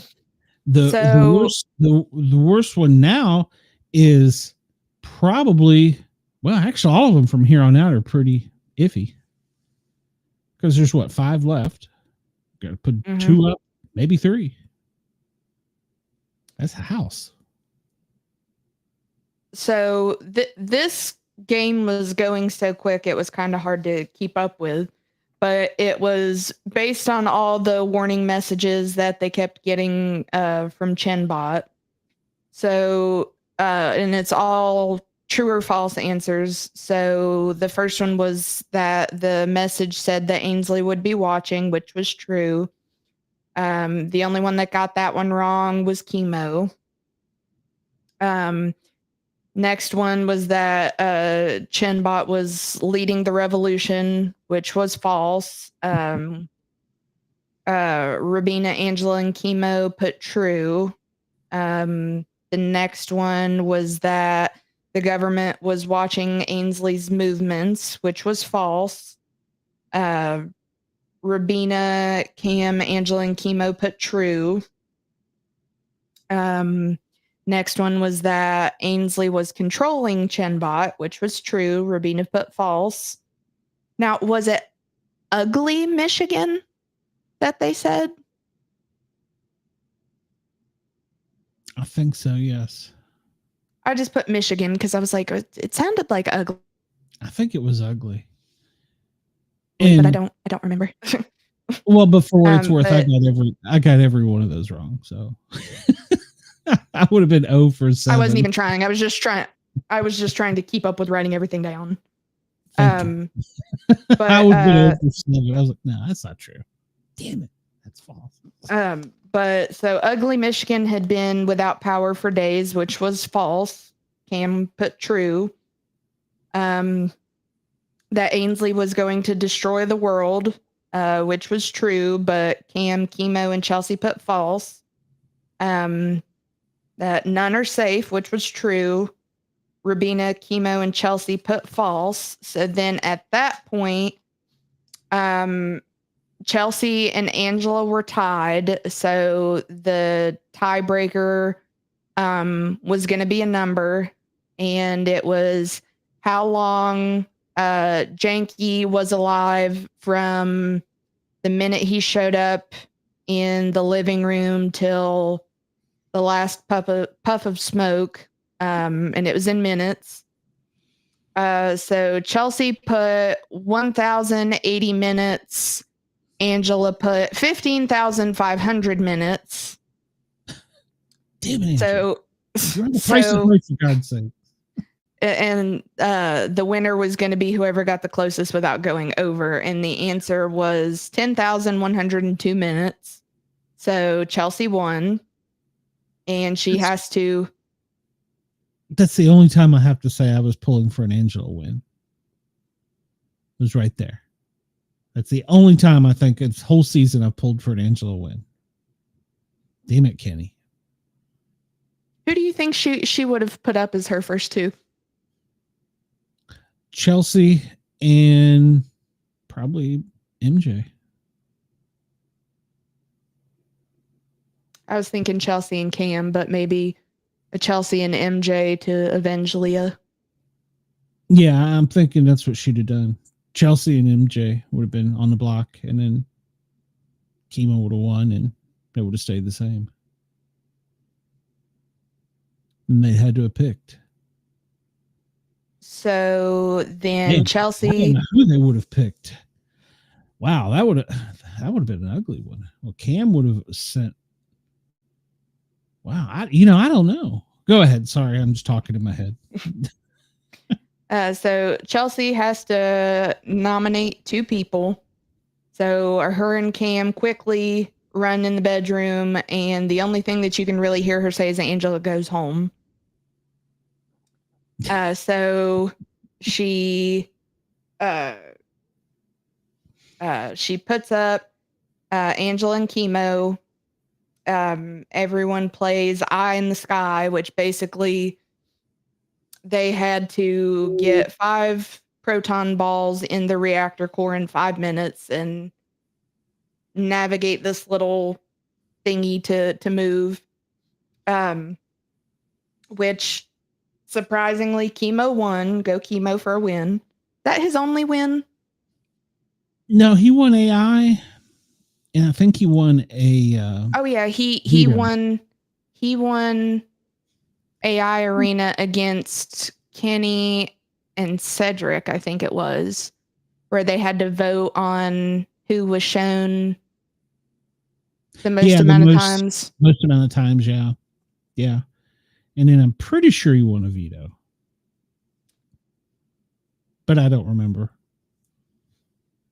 The worst one now is probably, well, actually all of them from here on out are pretty iffy. Because there's 5 left. Got to put 2 up, maybe 3. That's a house. So this game was going so quick, it was kind of hard to keep up with. But it was based on all the warning messages that they kept getting from Chenbot. So, and it's all true or false answers. So the first one was that the message said that Ainsley would be watching, which was true. The only one that got that one wrong was Kimo. Next one was that Chenbot was leading the revolution, which was false. Rubina, Angela, and Kimo put true. The next one was that the government was watching Ainsley's movements, which was false. Rubina, Cam, Angela, and Kimo put true. Next one was that Ainsley was controlling Chenbot, which was true. Rubina put false. Now, was it ugly Michigan that they said? I think so, yes. I just put Michigan because I was like, it sounded like ugly, I think it was ugly. but I don't remember. Well, but for what it's worth, but- I got every one of those wrong. So I would have been 0 for 7. I wasn't even trying. I was just trying to keep up with writing everything down. Thank you. But I would have been 0 for 7. I was like, no, that's not true. Damn it. That's false. But so ugly Michigan had been without power for days, which was false. Cam put true. That Ainsley was going to destroy the world, which was true, but Cam, Kimo, and Chelsie put false. That none are safe, which was true. Rubina, Kimo, and Chelsie put false. So then at that point, Chelsie and Angela were tied. So the tiebreaker was going to be a number, and it was how long Jankie was alive from the minute he showed up in the living room till the last puff of smoke, and it was in minutes. So Chelsie put 1,080 minutes. Angela put 15,500 minutes. Damn it, So, you're on the price of right, for God's sake. And the winner was going to be whoever got the closest without going over. And the answer was 10,102 minutes. So Chelsie won. And she has to. That's the only time I have to say I was pulling for an Angela win. It was right there. That's the only time I think it's whole season I've pulled for an Angela win. Damn it, Kenny. Who do you think she would have put up as her first two? Chelsie and probably MJ. I was thinking Chelsie and Cam, but maybe a Chelsie and MJ to avenge Leah. Yeah, I'm thinking that's what she'd have done. Chelsie and MJ would have been on the block, and then Kimo would have won, and it would have stayed the same. And they had to have picked. So then Man, I Chelsie. don't know who they would have picked. Wow, that would have been an ugly one. Well, Cam would have sent. Wow, I don't know. Go ahead. Sorry, I'm just talking in my head. So Chelsie has to nominate two people. So her and Cam quickly run in the bedroom, and the only thing that you can really hear her say is Angela goes home. So she puts up Angela and Kimo. Everyone plays Eye in the Sky, which basically they had to get 5 proton balls in the reactor core in 5 minutes and navigate this little thingy to move. Which surprisingly, Kimo won. Go Kimo for a win. That his only win? No, he won AI, and I think he won a. Oh yeah, he veto. won. He won AI Arena against Kenny and Cedric, I think it was, where they had to vote on who was shown the most amount of times. Most amount of times, yeah. Yeah. And then I'm pretty sure he won a veto. But I don't remember.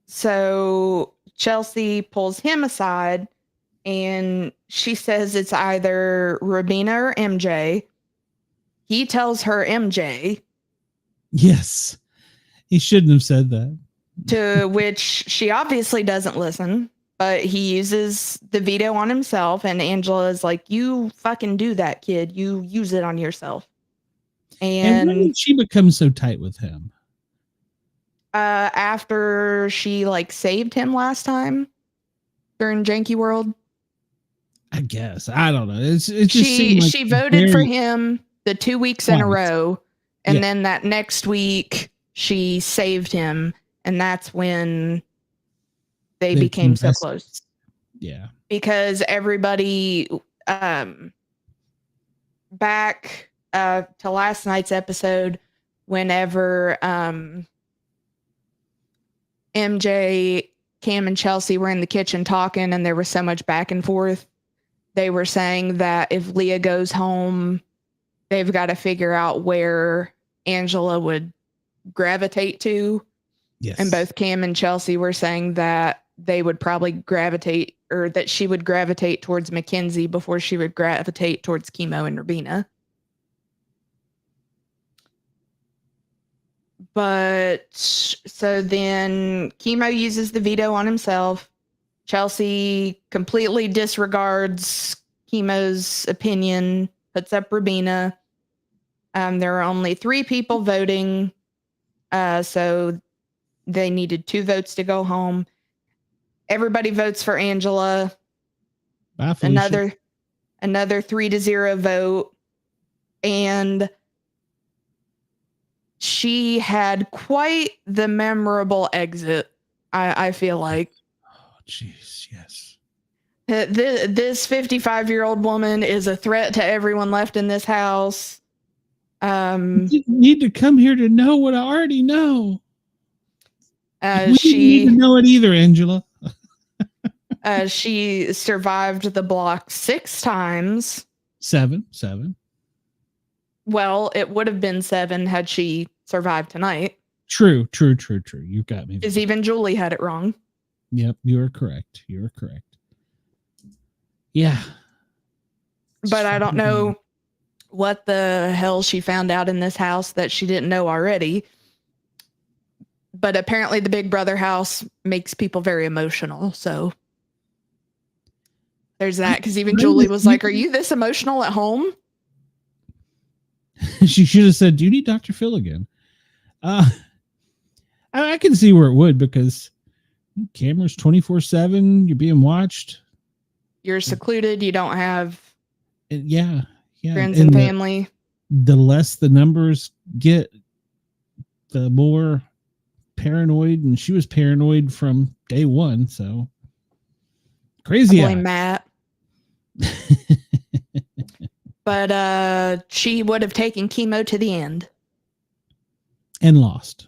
So Chelsie pulls him aside and she says it's either Rubina or MJ. He tells her MJ. Yes. He shouldn't have said that. To which she obviously doesn't listen. but he uses the veto on himself, and Angela is like, you fucking do that, kid. You use it on yourself. And when And did she become so tight with him? after she like saved him last time during Jankie World, I guess. I don't know. It just she seemed like she voted for very him the 2 weeks in a twice. row, and Yeah. then that next week she saved him, and that's when they became so invested. close. Yeah. Because everybody back to last night's episode, whenever MJ, Cam, and Chelsie were in the kitchen talking, and there was so much back and forth, they were saying that if Leah goes home, they've got to figure out where Angela would gravitate to. Yes. And both Cam and Chelsie were saying that they would probably gravitate, or that she would gravitate towards Makensy before she would gravitate towards Kimo and Rubina. But so then Kimo uses the veto on himself. Chelsie completely disregards Kimo's opinion, puts up Rubina. There are only 3 people voting, so they needed 2 votes to go home. Everybody votes for Angela. Bye, Felicia. Another 3-0 vote. And she had quite the memorable exit, I feel like. Oh, jeez, yes. This 55-year-old woman is a threat to everyone left in this house. You need to come here to know what I already know. We didn't need to know it either, Angela. She survived the block 6 times. 7. Well, it would have been 7 had she survived tonight. True. You got me. Because even Julie had it wrong. Yep, you are correct. Yeah. But I don't know what the hell she found out in this house that she didn't know already. But apparently the Big Brother house makes people very emotional. So there's that. Because even Julie was like, are you this emotional at home? She should have said, do you need Dr. Phil again? I can see where it would, because cameras 24/7, you're being watched. You're secluded. You don't have yeah. friends and family. The less the numbers get, the more paranoid, and she was paranoid from day one. So crazy. I blame Matt. But she would have taken Kimo to the end. And lost.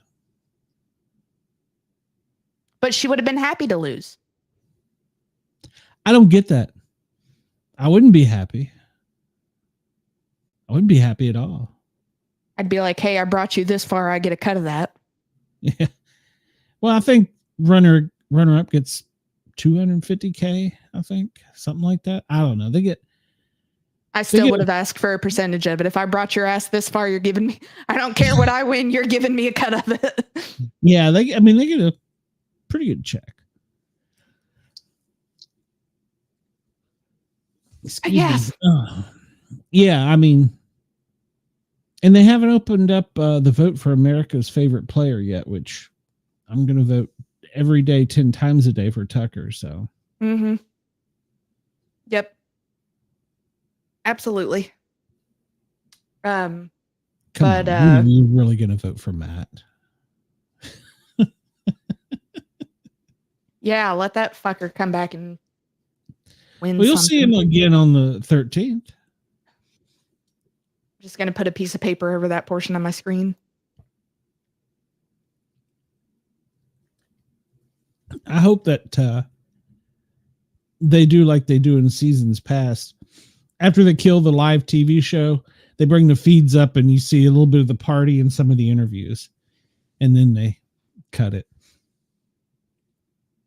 But she would have been happy to lose. I don't get that. I wouldn't be happy. I wouldn't be happy at all. I'd be like, hey, I brought you this far. I get a cut of that. Yeah. Well, I think runner up gets $250K, I think. Something like that. I don't know. I still would have asked for a percentage of it. If I brought your ass this far, you're giving me, I don't care what I win, you're giving me a cut of it. Yeah, they get a pretty good check. Yes. Yeah, I mean, and they haven't opened up the vote for America's favorite player yet, which I'm going to vote every day, 10 times a day for Tucker. So. Mm-hmm. Yep. Absolutely. Come on, you're really going to vote for Matt? Yeah, let that fucker come back and win. Well, you'll see him again on the 13th. Just going to put a piece of paper over that portion of my screen. I hope that they do like they do in seasons past. After they kill the live TV show, they bring the feeds up and you see a little bit of the party and some of the interviews. And then they cut it.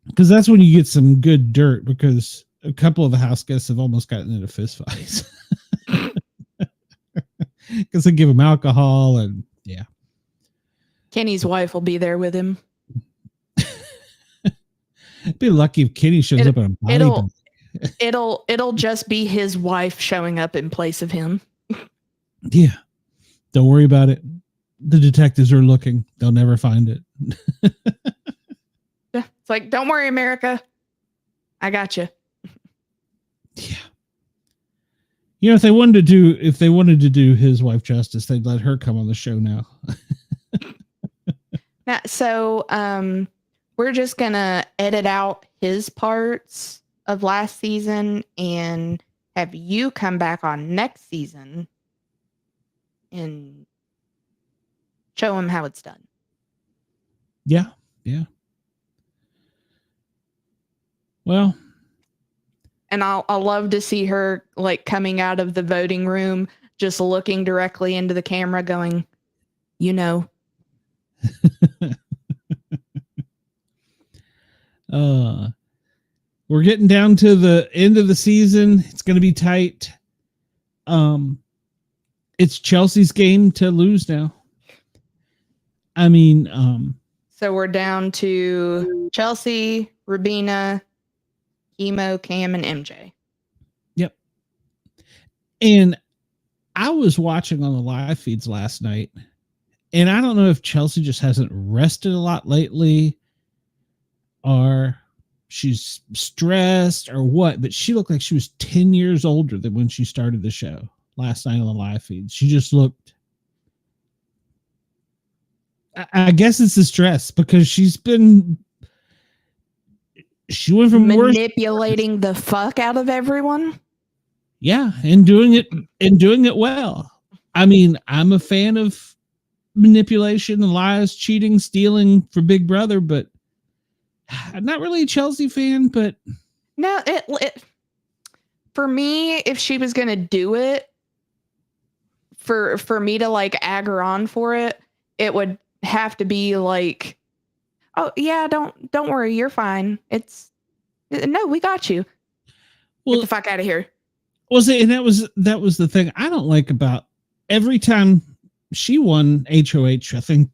Because that's when you get some good dirt, because a couple of the house guests have almost gotten into fistfights. Because they give him alcohol and yeah. Kenny's wife will be there with him. Be lucky if Kenny shows up in a body it'll- bag. It'll just be his wife showing up in place of him. Yeah. Don't worry about it. The detectives are looking. They'll never find it. Yeah, it's like, don't worry, America. I got you. Yeah. You know, if they wanted to do his wife justice, they'd let her come on the show now. Now, so we're just gonna edit out his parts of last season and have you come back on next season and show him how it's done. Yeah. Yeah. Well, And I'll love to see her like coming out of the voting room, just looking directly into the camera going, you know. We're getting down to the end of the season. It's going to be tight. It's Chelsea's game to lose now. I mean, So we're down to Chelsie, Rubina, Kimo, Cam, and MJ. Yep. And I was watching on the live feeds last night, and I don't know if Chelsie just hasn't rested a lot lately, or she's stressed or what, but she looked like she was 10 years older than when she started the show last night on the live feed. She just looked, I guess it's the stress, because she went from manipulating the fuck out of everyone. Yeah, and doing it well. I mean, I'm a fan of manipulation and lies, cheating, stealing for Big Brother, but I'm not really a Chelsie fan. But no, it for me, if she was gonna do it, for me to like ag her on for it, it would have to be like, oh yeah, don't worry, you're fine. No, we got you. Well, Get the fuck out of here. Well, see, and that was the thing I don't like about every time she won HOH. I think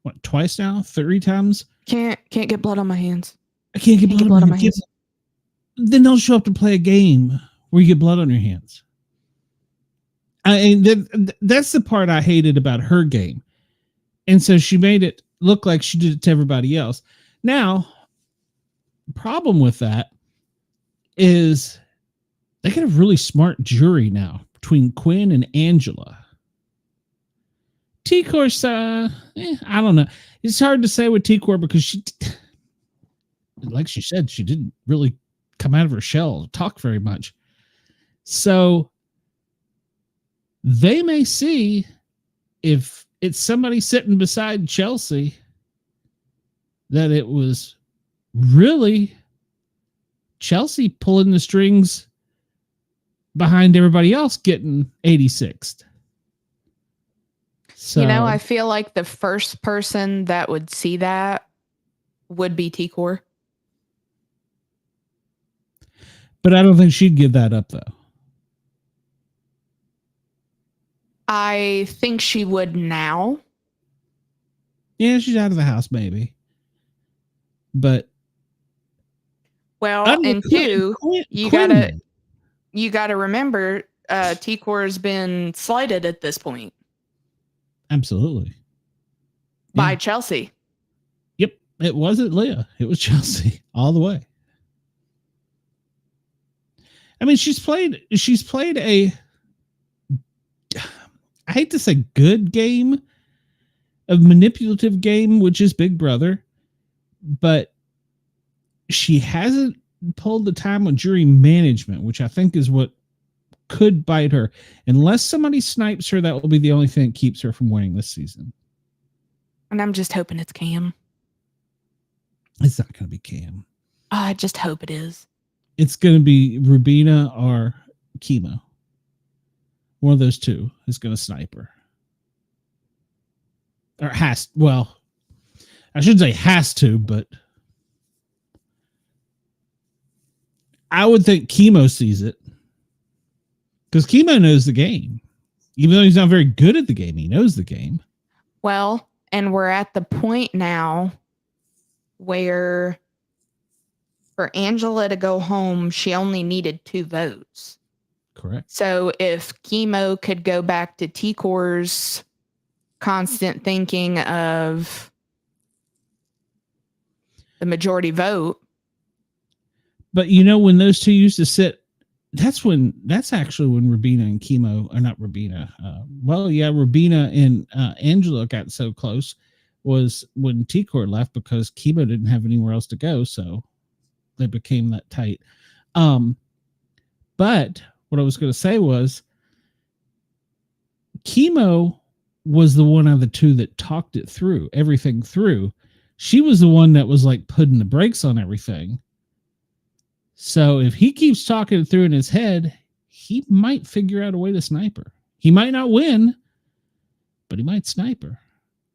what, twice now, 3 times. Can't get blood on my hands. I can't get blood on my hands. Then they'll show up to play a game where you get blood on your hands. That's the part I hated about her game. And so she made it look like she did it to everybody else. Now, the problem with that is they got a really smart jury now between Quinn and Angela. T-Course, I don't know. It's hard to say with T-Core because she, like she said, she didn't really come out of her shell, talk very much. So they may see if it's somebody sitting beside Chelsie that it was really Chelsie pulling the strings behind everybody else getting 86th. So, I feel like the first person that would see that would be T-Core. But I don't think she'd give that up, though. I think she would now. Yeah, she's out of the house, maybe. But well, and two, you gotta remember, T-Core's been slighted at this point. Absolutely. By Chelsie. Yep. It wasn't Leah. It was Chelsie all the way. I mean, she's played a, I hate to say good game, a manipulative game, which is Big Brother, but she hasn't pulled the time on jury management, which I think is what could bite her. Unless somebody snipes her, that will be the only thing that keeps her from winning this season. And I'm just hoping it's Cam. It's not going to be Cam. I just hope it is. It's going to be Rubina or Kimo. One of those two is going to snipe her. Or has, well, I shouldn't say has to, but I would think Kimo sees it. Because Kimo knows the game. Even though he's not very good at the game, he knows the game. Well, and we're at the point now where For Angela to go home, she only needed 2 votes. Correct. So if Kimo could go back to T-Core's constant thinking of the majority vote. But you know, when those two used to sit, that's actually when Rubina and Kimo, or not Rubina. Rubina and Angela got so close was when T-Core left, because Kimo didn't have anywhere else to go. So they became that tight. But what I was going to say was Kimo was the one out of the two that talked it through, everything through. She was the one that was like putting the brakes on everything. So if he keeps talking it through in his head, he might figure out a way to snipe her. He might not win, but he might snipe her.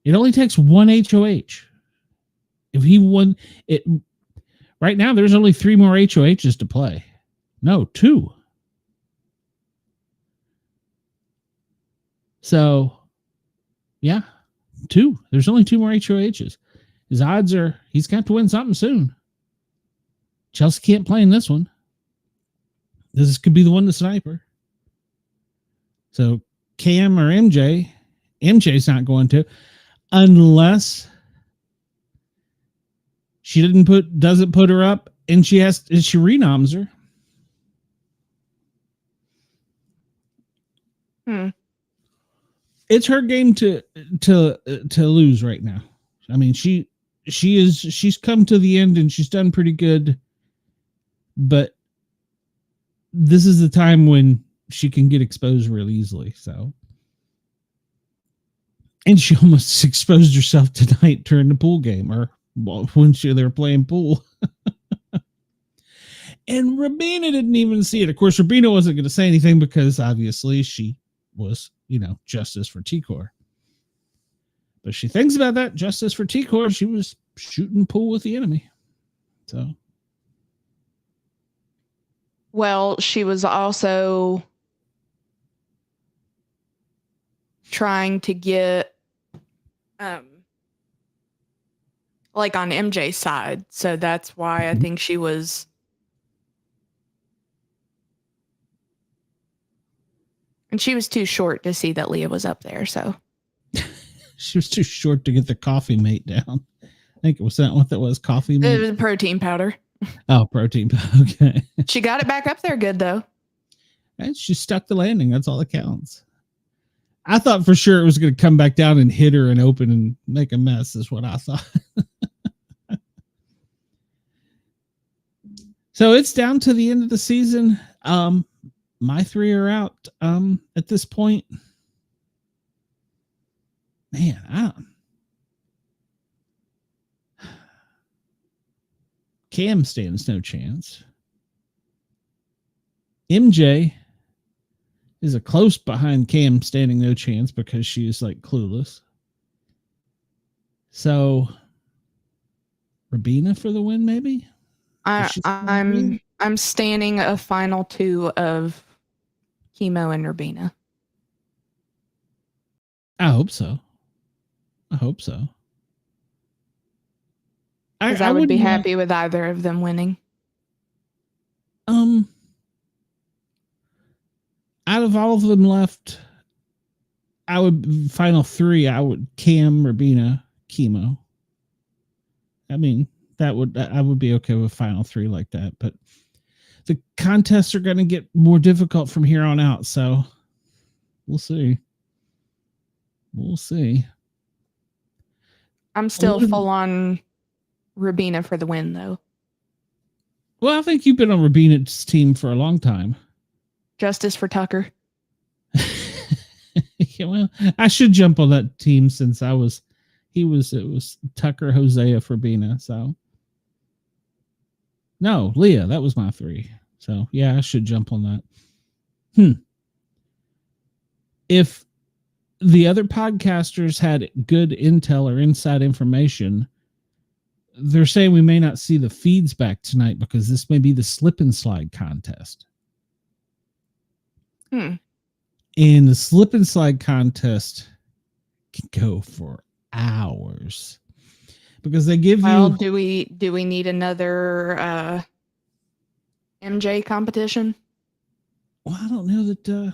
It only takes one HOH. If he won it right now, there's only 3 more HOHs to play. No, 2. So, yeah, 2. There's only 2 more HOHs. His odds are he's got to win something soon. Chelsie can't play in this one. This could be the one to snipe her. So, Cam or MJ, MJ's not going to, unless she doesn't put her up and she renoms her. It's her game to lose right now. I mean, she's come to the end and she's done pretty good, but this is the time when she can get exposed real easily. So, and she almost exposed herself tonight during the pool game, or when they were playing pool. And Rubina didn't even see it. Of course, Rubina wasn't going to say anything because obviously she was, justice for T-Core. But she thinks about that justice for T-Core. She was shooting pool with the enemy. So. Well, she was also trying to get like on MJ's side. So that's why I think she was too short to see that Leah was up there. So she was too short to get the coffee mate down. I think it was that what that was, coffee mate? It was protein powder. Oh, protein powder. Okay. She got it back up there good, though. And she stuck the landing. That's all that counts. I thought for sure it was going to come back down and hit her and open and make a mess, is what I thought. So it's down to the end of the season. My 3 are out at this point. Man, Cam stands no chance. MJ is a close behind Cam standing no chance because she's like clueless. So Rubina for the win, maybe? I'm standing a final 2 of Kimo and Rubina. I hope so. Because I would be happy with either of them winning. Out of all of them left, I would final 3. I would Cam, Rubina, Kimo. I mean, I would be okay with final 3 like that, but the contests are going to get more difficult from here on out. So we'll see. I'm still full on Rubina for the win, though. Well, I think you've been on Rubina's team for a long time. Justice for Tucker. Yeah, well, I should jump on that team since it was Tucker, Hosea, for Rubina. So no, Leah, that was my 3. So yeah, I should jump on that. If the other podcasters had good intel or inside information, they're saying we may not see the feeds back tonight because this may be the slip and slide contest. And the slip and slide contest can go for hours because they give Well, you. do we need another MJ competition? Well, I don't know that.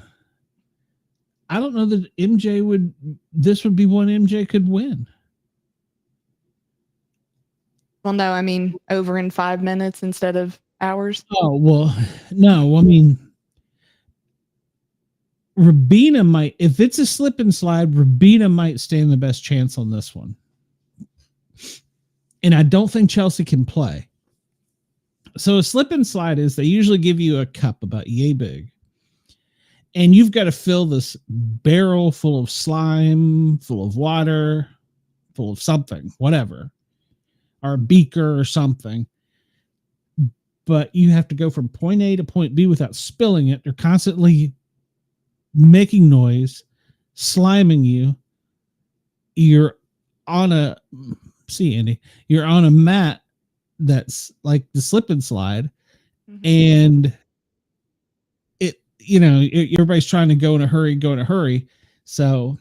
I don't know that MJ would. This would be one MJ could win. Well, no, I mean over in 5 minutes instead of hours. Oh well, no. I mean, Rubina might. If it's a slip and slide, Rubina might stand the best chance on this one. And I don't think Chelsie can play. So a slip and slide is they usually give you a cup about yay big. And you've got to fill this barrel full of slime, full of water, full of something, whatever, or a beaker or something. But you have to go from point A to point B without spilling it. They're constantly making noise, sliming you. You're on a, see, Andy, you're on a mat that's like the slip and slide. Mm-hmm. And it, you know, everybody's trying to go in a hurry. So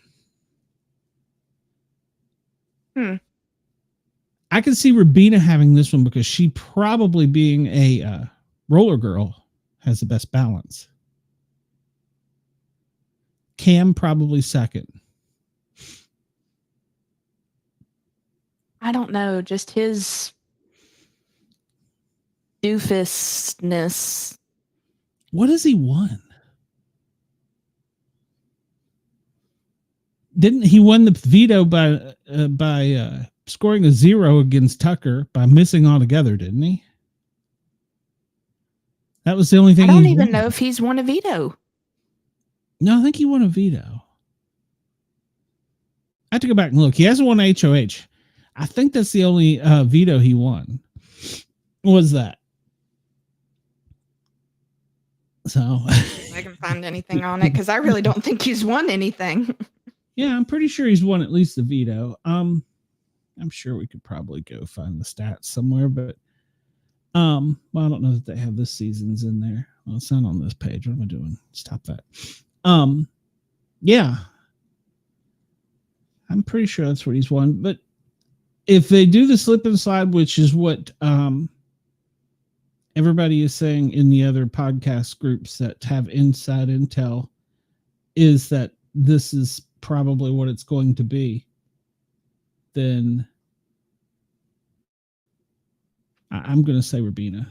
I can see Rubina having this one because she probably, being a roller girl, has the best balance. Cam probably second. I don't know, just his doofusness. What has he won? Didn't he won the veto by scoring a 0 against Tucker by missing altogether, didn't he? That was the only thing. I don't even know if he's won a veto. No, I think he won a veto. I have to go back and look. He hasn't won HOH. I think that's the only veto he won. Was that? So I can find anything on it because I really don't think he's won anything. Yeah, I'm pretty sure he's won at least a veto. I'm sure we could probably go find the stats somewhere, but well, I don't know that they have this season's in there. Well, it's not on this page. What am I doing? Stop that. Yeah. I'm pretty sure that's what he's won. But if they do the slip and slide, which is what everybody is saying in the other podcast groups that have inside intel, is that this is probably what it's going to be, then I'm going to say Rubina.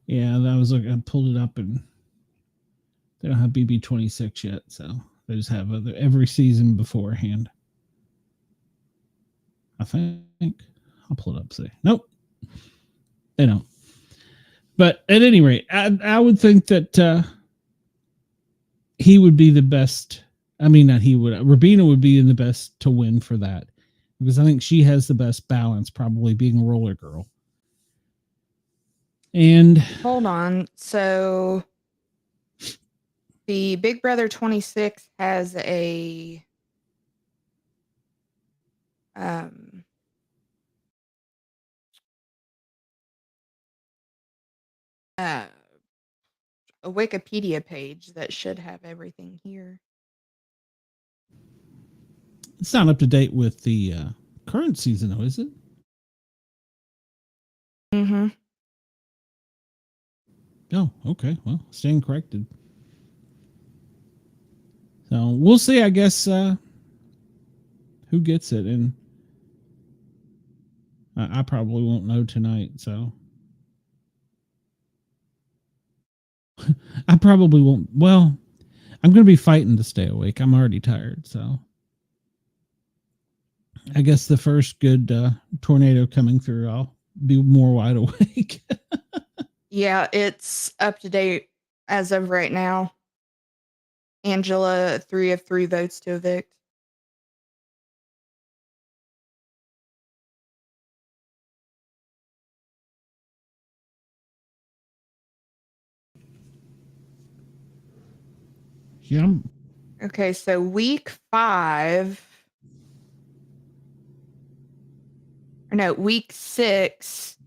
Yeah, that was like, I pulled it up and they don't have BB26 yet, so they just have every season beforehand. I think I'll pull it up. See, nope, they don't. But at any rate, I would think that he would be the best. I mean, not he would. Rubina would be in the best to win for that, because I think she has the best balance, probably being a roller girl. And hold on, so the Big Brother 26 has a Wikipedia page that should have everything here. It's not up to date with the current season, though, is it? Mm-hmm. Oh, okay. Well, stand corrected. So we'll see, I guess, who gets it. And I probably won't know tonight, so. I probably won't. Well, I'm going to be fighting to stay awake. I'm already tired, so. I guess the first good tornado coming through, I'll be more wide awake. Yeah, it's up to date as of right now. Angela, 3 of 3 votes to evict. Yeah. Okay, so week 5. Or no, week 6,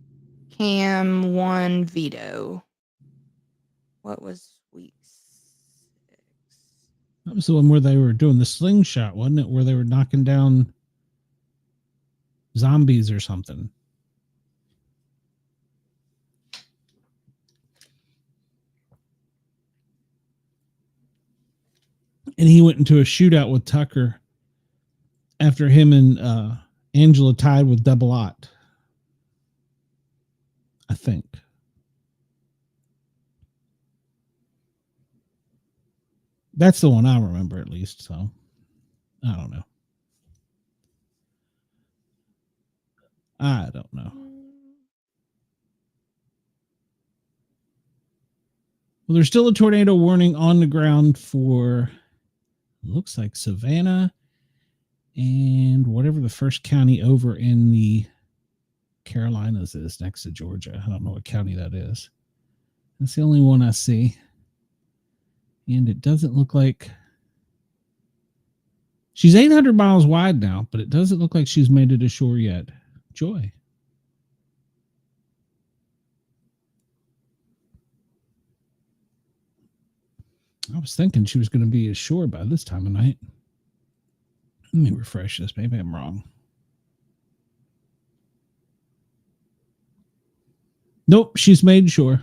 Cam won veto. What was week 6? That was the one where they were doing the slingshot, wasn't it? Where they were knocking down zombies or something. And he went into a shootout with Tucker after him and Angela tied with double ought, I think. That's the one I remember, at least. So I don't know. Well, there's still a tornado warning on the ground for, looks like Savannah and whatever the first county over in the Carolinas is next to Georgia. I don't know what county that is. That's the only one I see. And it doesn't look like she's 800 miles wide now, but it doesn't look like she's made it ashore yet. Joy. I was thinking she was going to be ashore by this time of night. Let me refresh this. Maybe I'm wrong. Nope, she's made shore.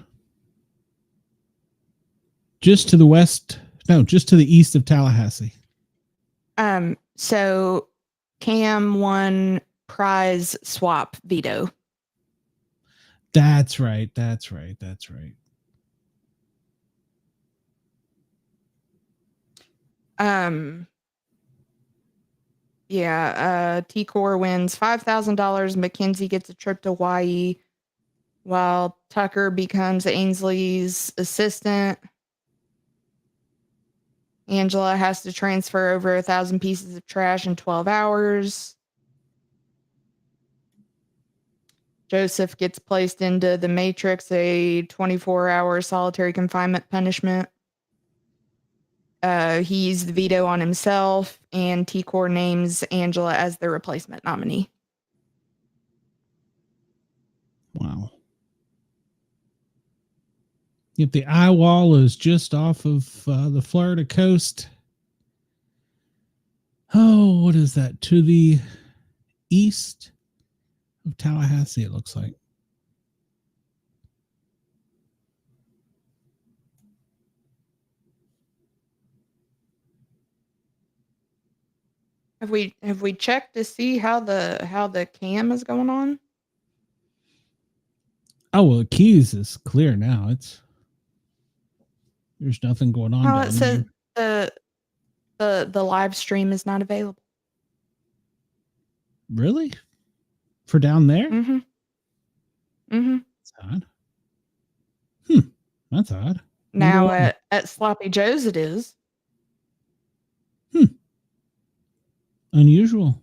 Just to the west. No, just to the east of Tallahassee. So Cam won prize swap veto. That's right. T-Core wins $5,000. Makensy gets a trip to Hawaii while Tucker becomes Ainsley's assistant. Angela has to transfer over 1,000 pieces of trash in 12 hours. Joseph gets placed into the Matrix, a 24-hour solitary confinement punishment. He used the veto on himself, and T-Core names Angela as the replacement nominee. Wow. Yep, the eye wall is just off of the Florida coast. Oh, what is that? To the east of Tallahassee, it looks like. Have we checked to see how the cam is going on? Oh well, the Keys is clear now. There's nothing going on. How down it says there. the live stream is not available. Really? For down there? Mm-hmm. That's odd. That's odd. Now at Sloppy Joe's it is. Unusual.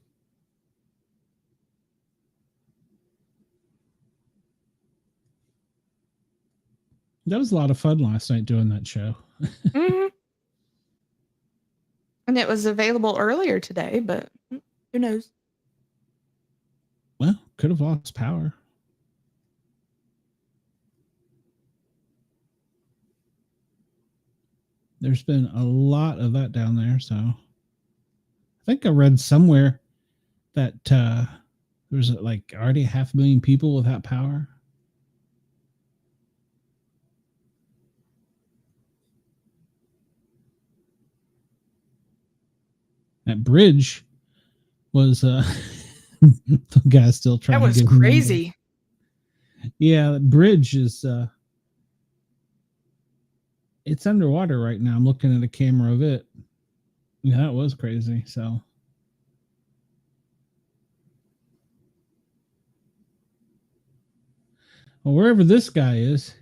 That was a lot of fun last night doing that show. Mm-hmm. And it was available earlier today, but who knows? Well, could have lost power. There's been a lot of that down there, so I think I read somewhere that there's like already 500,000 people without power. That bridge was the guy still trying. That was to get crazy. Yeah, the bridge is it's underwater right now. I'm looking at a camera of it. Yeah, that was crazy. So well, wherever this guy is,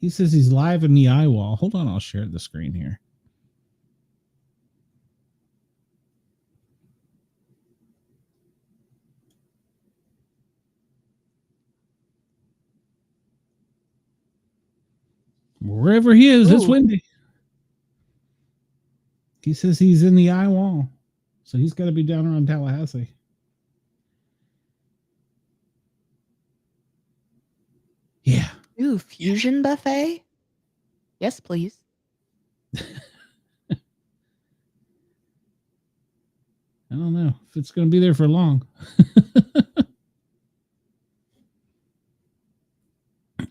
he says he's live in the eye wall. Hold on, I'll share the screen here. Wherever he is, it's windy. He says he's in the eye wall. So he's got to be down around Tallahassee. Yeah. Ooh, fusion buffet? Yes, please. don't know if it's going to be there for long.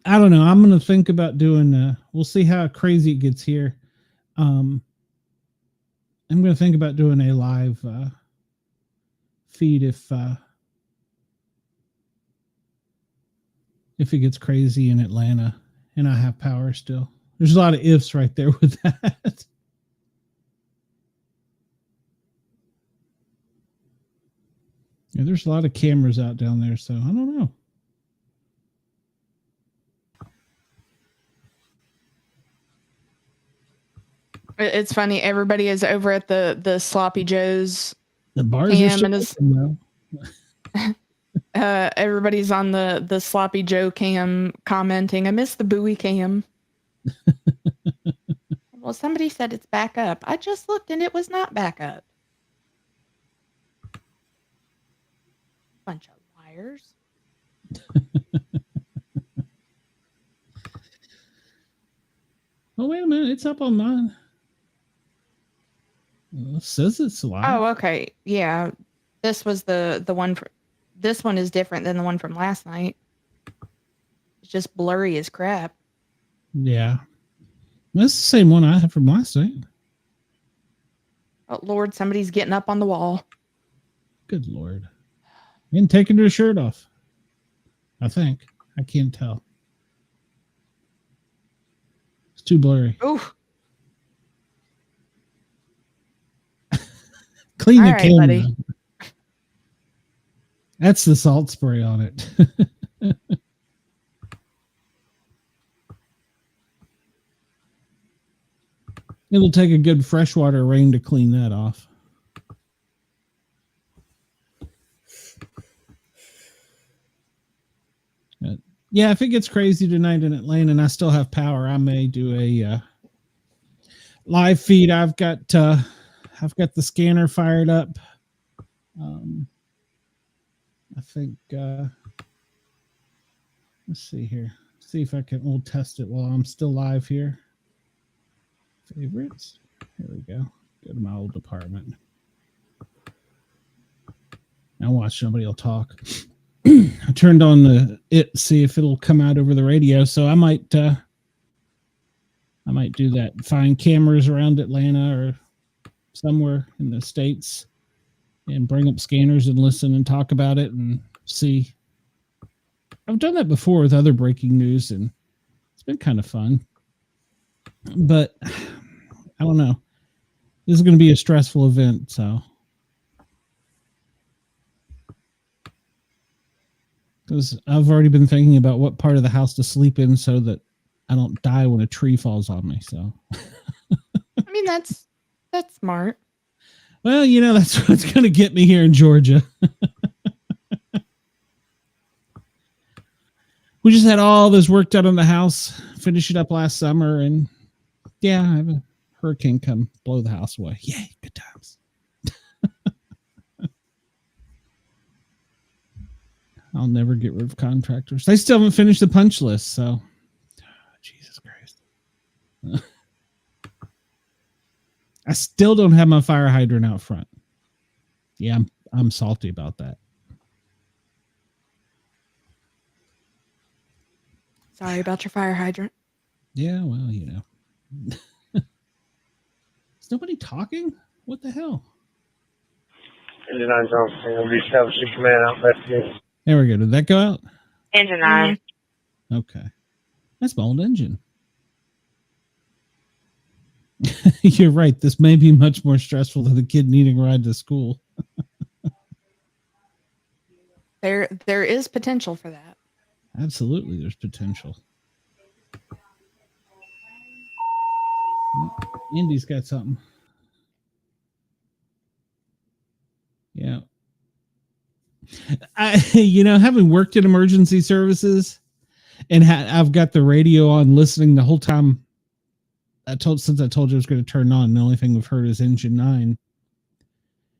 I don't know. I'm going to think about doing, we'll see how crazy it gets here. I'm going to think about doing a live feed if it gets crazy in Atlanta and I have power still. There's a lot of ifs right there with that. Yeah, there's a lot of cameras out down there, so I don't know. It's funny. Everybody is over at the Sloppy Joe's. The bars are Cam still and his- open, though. Everybody's on the Sloppy Joe cam commenting. I miss the buoy cam. Well, somebody said it's back up. I just looked and it was not back up. Bunch of liars. Oh, wait a minute. It's up on mine. Well, it says it's live. Oh, okay. Yeah. This was the one for this one is different than the one from last night. It's just blurry as crap. Yeah. That's the same one I had from last night. Oh Lord, somebody's getting up on the wall. Good Lord. And taking her shirt off. I think. I can't tell. It's too blurry. Ooh. Clean All the right, camera. buddy. That's the salt spray on it. It'll take a good freshwater rain to clean that off. Yeah, if it gets crazy tonight in Atlanta and I still have power, I may do a live feed. I've got the scanner fired up. I think let's see here. See if I can. We'll test it while I'm still live here. Favorites. Here we go. Go to my old department. Now watch, nobody will talk. I turned on see if it'll come out over the radio. So I might do that. Find cameras around Atlanta or somewhere in the States and bring up scanners and listen and talk about it and see. I've done that before with other breaking news and it's been kind of fun. But I don't know. This is going to be a stressful event, so. Because I've already been thinking about what part of the house to sleep in so that I don't die when a tree falls on me. So, I mean, that's smart. Well, that's what's going to get me here in Georgia. We just had all this work done on the house, finish it up last summer, and yeah, I have a hurricane come blow the house away. Yay, good times. I'll never get rid of contractors. They still haven't finished the punch list, so Jesus Christ. I still don't have my fire hydrant out front. Yeah, I'm salty about that. Sorry about your fire hydrant. Yeah, well, Is nobody talking? What the hell? Engine 9's on. I'll reestablish the command out investigation. There we go. Did that go out? Engine 9. Okay. That's my old engine. You're right. This may be much more stressful than the kid needing a ride to school. There is potential for that. Absolutely, there's potential. Indy's got something. Yeah. Having worked in emergency services and I've got the radio on listening the whole time. Since I told you I was going to turn on, the only thing we've heard is engine 9.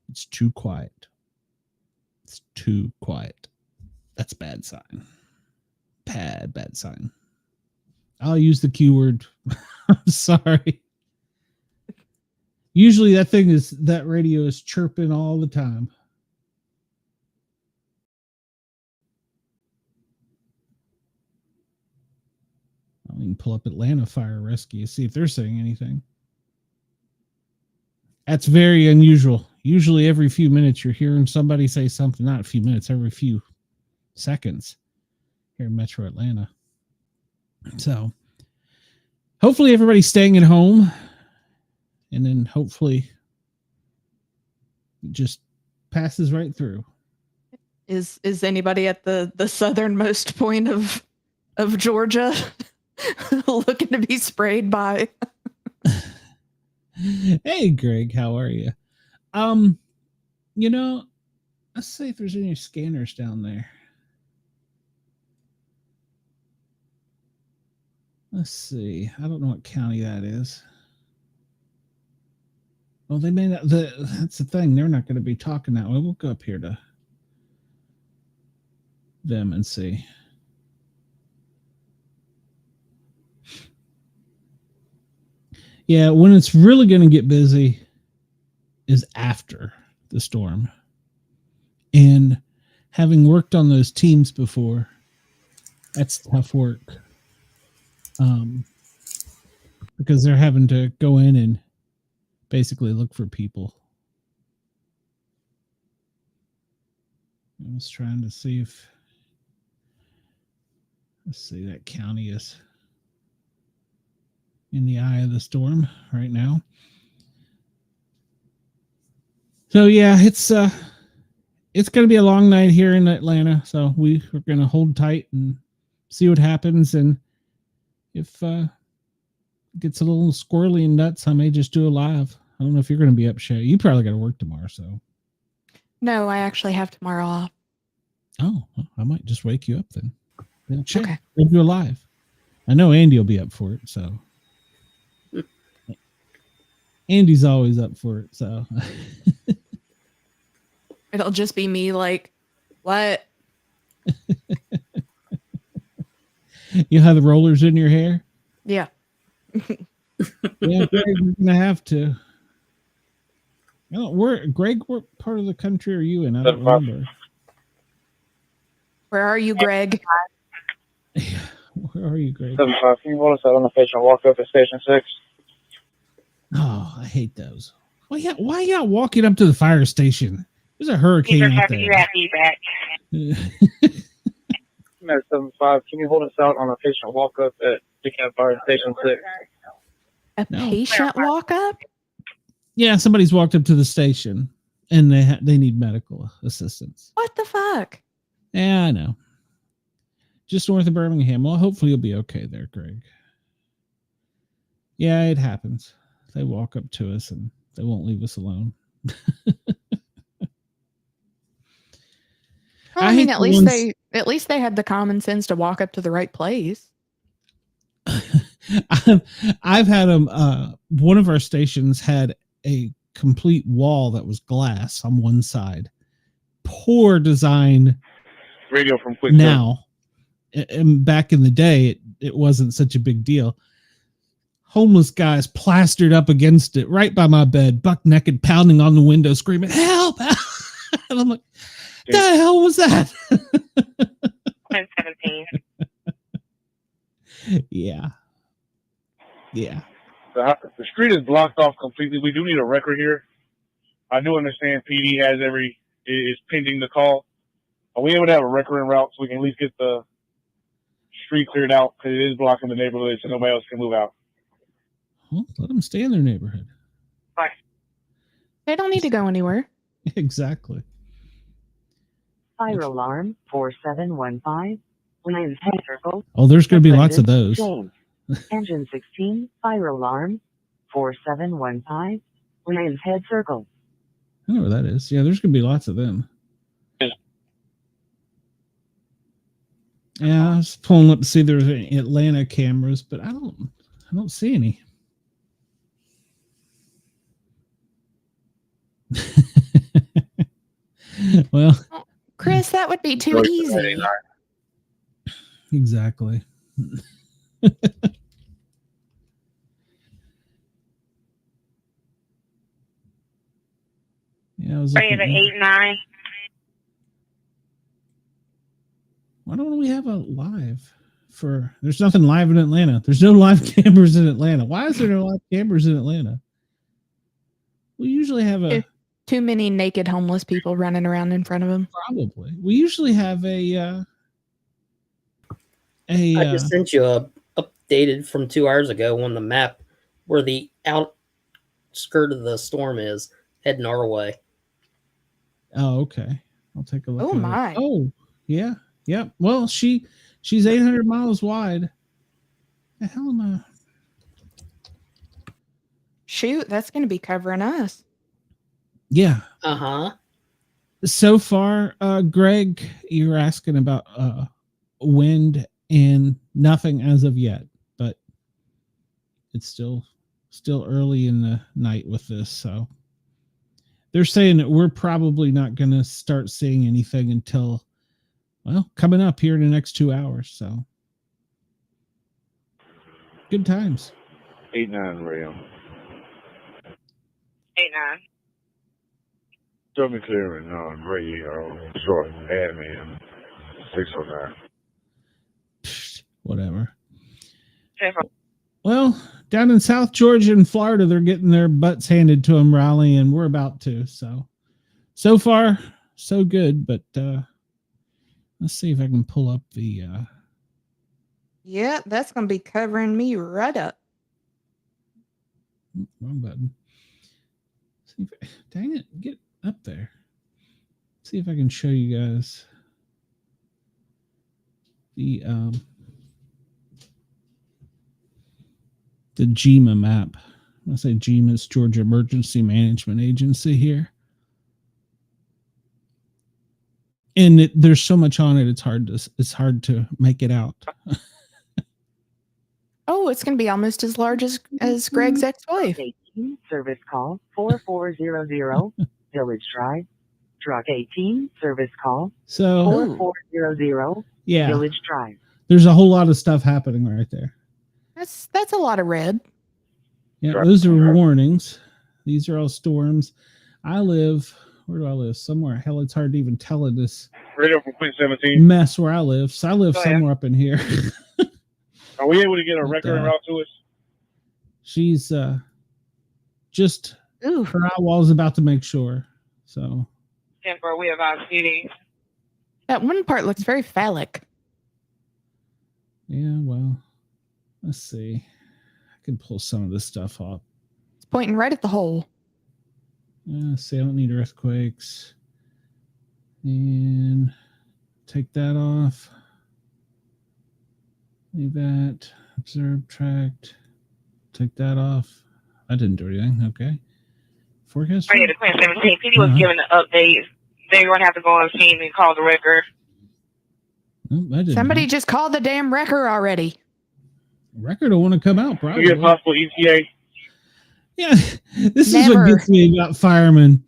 It's too quiet. It's too quiet. That's a bad sign. Bad sign. I'll use the Q word. I'm sorry. Usually that radio is chirping all the time. I can pull up Atlanta Fire Rescue, see if they're saying anything. That's very unusual. Usually every few minutes you're hearing somebody say something, not a few minutes, every few seconds here in Metro Atlanta. So hopefully everybody's staying at home, and then hopefully it just passes right through. Is anybody at the southernmost point of Georgia looking to be sprayed by? Hey Greg, how are you? Let's see if there's any scanners down there. Let's see. I don't know what county that is. Well, they may not. That's the thing. They're not going to be talking that way. We'll go up here to them and see. Yeah, when it's really going to get busy is after the storm. And having worked on those teams before, that's tough work. Because they're having to go in and basically look for people. I was trying to see if, let's see, that county is in the eye of the storm right now. So yeah, it's going to be a long night here in Atlanta. So we're going to hold tight and see what happens. And if it gets a little squirrely and nuts, I may just do a live. I don't know if you're going to be up, Shay. You probably got to work tomorrow, so. No, I actually have tomorrow off. Oh, well, I might just wake you up then. Shay, Okay. we'll do a live. I know Andy will be up for it, so. Andy's always up for it, so. It'll just be me like, what? You have the rollers in your hair? Yeah. Yeah, Greg, we're going to have to. Greg, what part of the country are you in? I don't remember. Where are you, Greg? Where are you, Greg? 75. Can you hold us out on the patient walk up at station 6? Oh, I hate those. Why y'all walking up to the fire station? There's a hurricane out there. Matter 75. Can you hold us out on a patient walk up at DeKalb Fire Station 6? A patient walk up? Yeah, somebody's walked up to the station and they need medical assistance. What the fuck? Yeah, I know. Just north of Birmingham. Well, hopefully you'll be okay there, Greg. Yeah, it happens. They walk up to us and they won't leave us alone. Well, I mean, at least they had the common sense to walk up to the right place. I've had them. One of our stations had a complete wall that was glass on one side. Poor design. Radio from Quick. Now, and back in the day, it wasn't such a big deal. Homeless guys plastered up against it right by my bed, buck naked, pounding on the window, screaming, "Help!" And I'm like, "The hell was that?" 17. Yeah. The street is blocked off completely. We do need a record here. I do understand PD is pending the call. Are we able to have a record en route so we can at least get the street cleared out because it is blocking the neighborhood so nobody else can move out? Well, let them stay in their neighborhood. Bye. They don't need to go anywhere. Exactly. Fire alarm 4715. Lions Head Circle. Oh, there's going to be lots of those. James. Engine 16. Fire alarm 4715. Lions Head Circle. I know where that is. Yeah, there's going to be lots of them. Yeah, I was pulling up to see if there's any Atlanta cameras, but I don't see any. Well, Chris, that would be too easy. Exactly. Yeah, I was Are you looking. at 8-9? Why don't we have a live for? There's nothing live in Atlanta. There's no live cameras in Atlanta. Why is there no live cameras in Atlanta? We usually have a Too many naked homeless people running around in front of him. probably. We usually have a. I just sent you a updated from 2 hours ago on the map where the outskirt of the storm is heading our way. Oh, okay. I'll take a look. Oh at my. It. Oh, yeah. Yep. Well, she's 800 miles wide. The hell am I? Shoot, that's going to be covering us. Yeah. Uh-huh. So far, Greg, you're asking about wind and nothing as of yet, but it's still early in the night with this. So they're saying that we're probably not going to start seeing anything until, well, coming up here in the next 2 hours. So good times. 8-9 radio. 8-9. Tell me clearing on radio. Short admin. 609. Whatever. 10-4. Well, down in South Georgia and Florida, they're getting their butts handed to them, Raleigh, and we're about to. So far, so good. But let's see if I can pull up the. Yeah, that's going to be covering me right up. Wrong button. Dang it, get up there. See if I can show you guys the GEMA map. I say GEMA is Georgia Emergency Management Agency here. And there's so much on it, it's hard to make it out. Oh, it's going to be almost as large as Greg's ex-wife. 18, service call 4400, Village Drive. Truck 18, service call So 4400, yeah, Village Drive. there's a whole lot of stuff happening right there. That's a lot of red. Yeah, those are warnings. These are all storms. Where do I live? Somewhere. Hell, it's hard to even tell in this Radio from Queen 17. mess where I live. So I live Go ahead. somewhere up in here. Are we able to get a But, record route to us? She's just Ooh. her eyewall's about to make sure. So 10-4, we have our CD. That one part looks very phallic. yeah, well, let's see. I can pull some of this stuff off. It's pointing right at the hole. See, I don't need earthquakes. And take that off. Leave that. Observe, tracked. Take that off. I didn't do anything. Okay. Forecast. Are you at Queen 17? PD was giving the updates. They're going to have to go on the scene and call the record. Oh, I didn't Somebody just called the damn wrecker already. Record will want to come out, Can probably. we get a possible ETA? Yeah, this is what Never. gets me about firemen.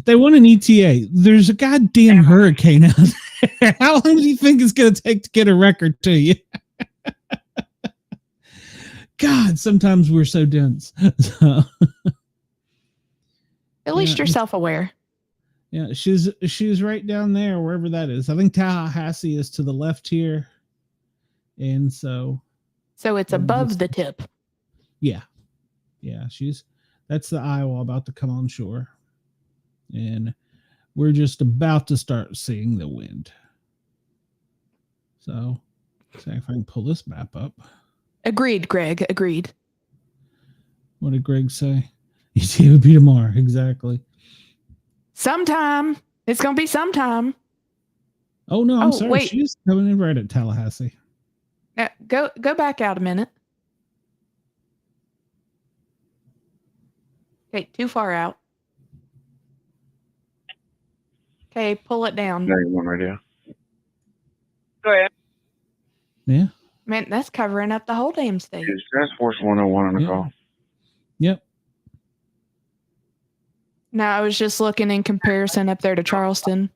They want an ETA. There's a goddamn hurricane out there. How long do you think it's going to take to get a record to you? God, sometimes we're so dense. So, At least Yeah. you're self-aware. yeah, she's right down there, wherever that is. I think Tallahassee is to the left here. And so, So it's above the tip. yeah, that's the Iowa about to come on shore. And we're just about to start seeing the wind. So, see if I can pull this map up. Agreed, Greg. Agreed. What did Greg say? It would be tomorrow. Exactly. Sometime. It's going to be sometime. Oh, no, I'm Oh, sorry. wait. She's coming in right at Tallahassee. Go back out a minute. Okay, too far out. Okay, pull it down. 91 radio. Go ahead. Yeah. Man, that's covering up the whole damn state. Is Task Force 101 on the Yeah. call? Yep. No, I was just looking in comparison up there to Charleston.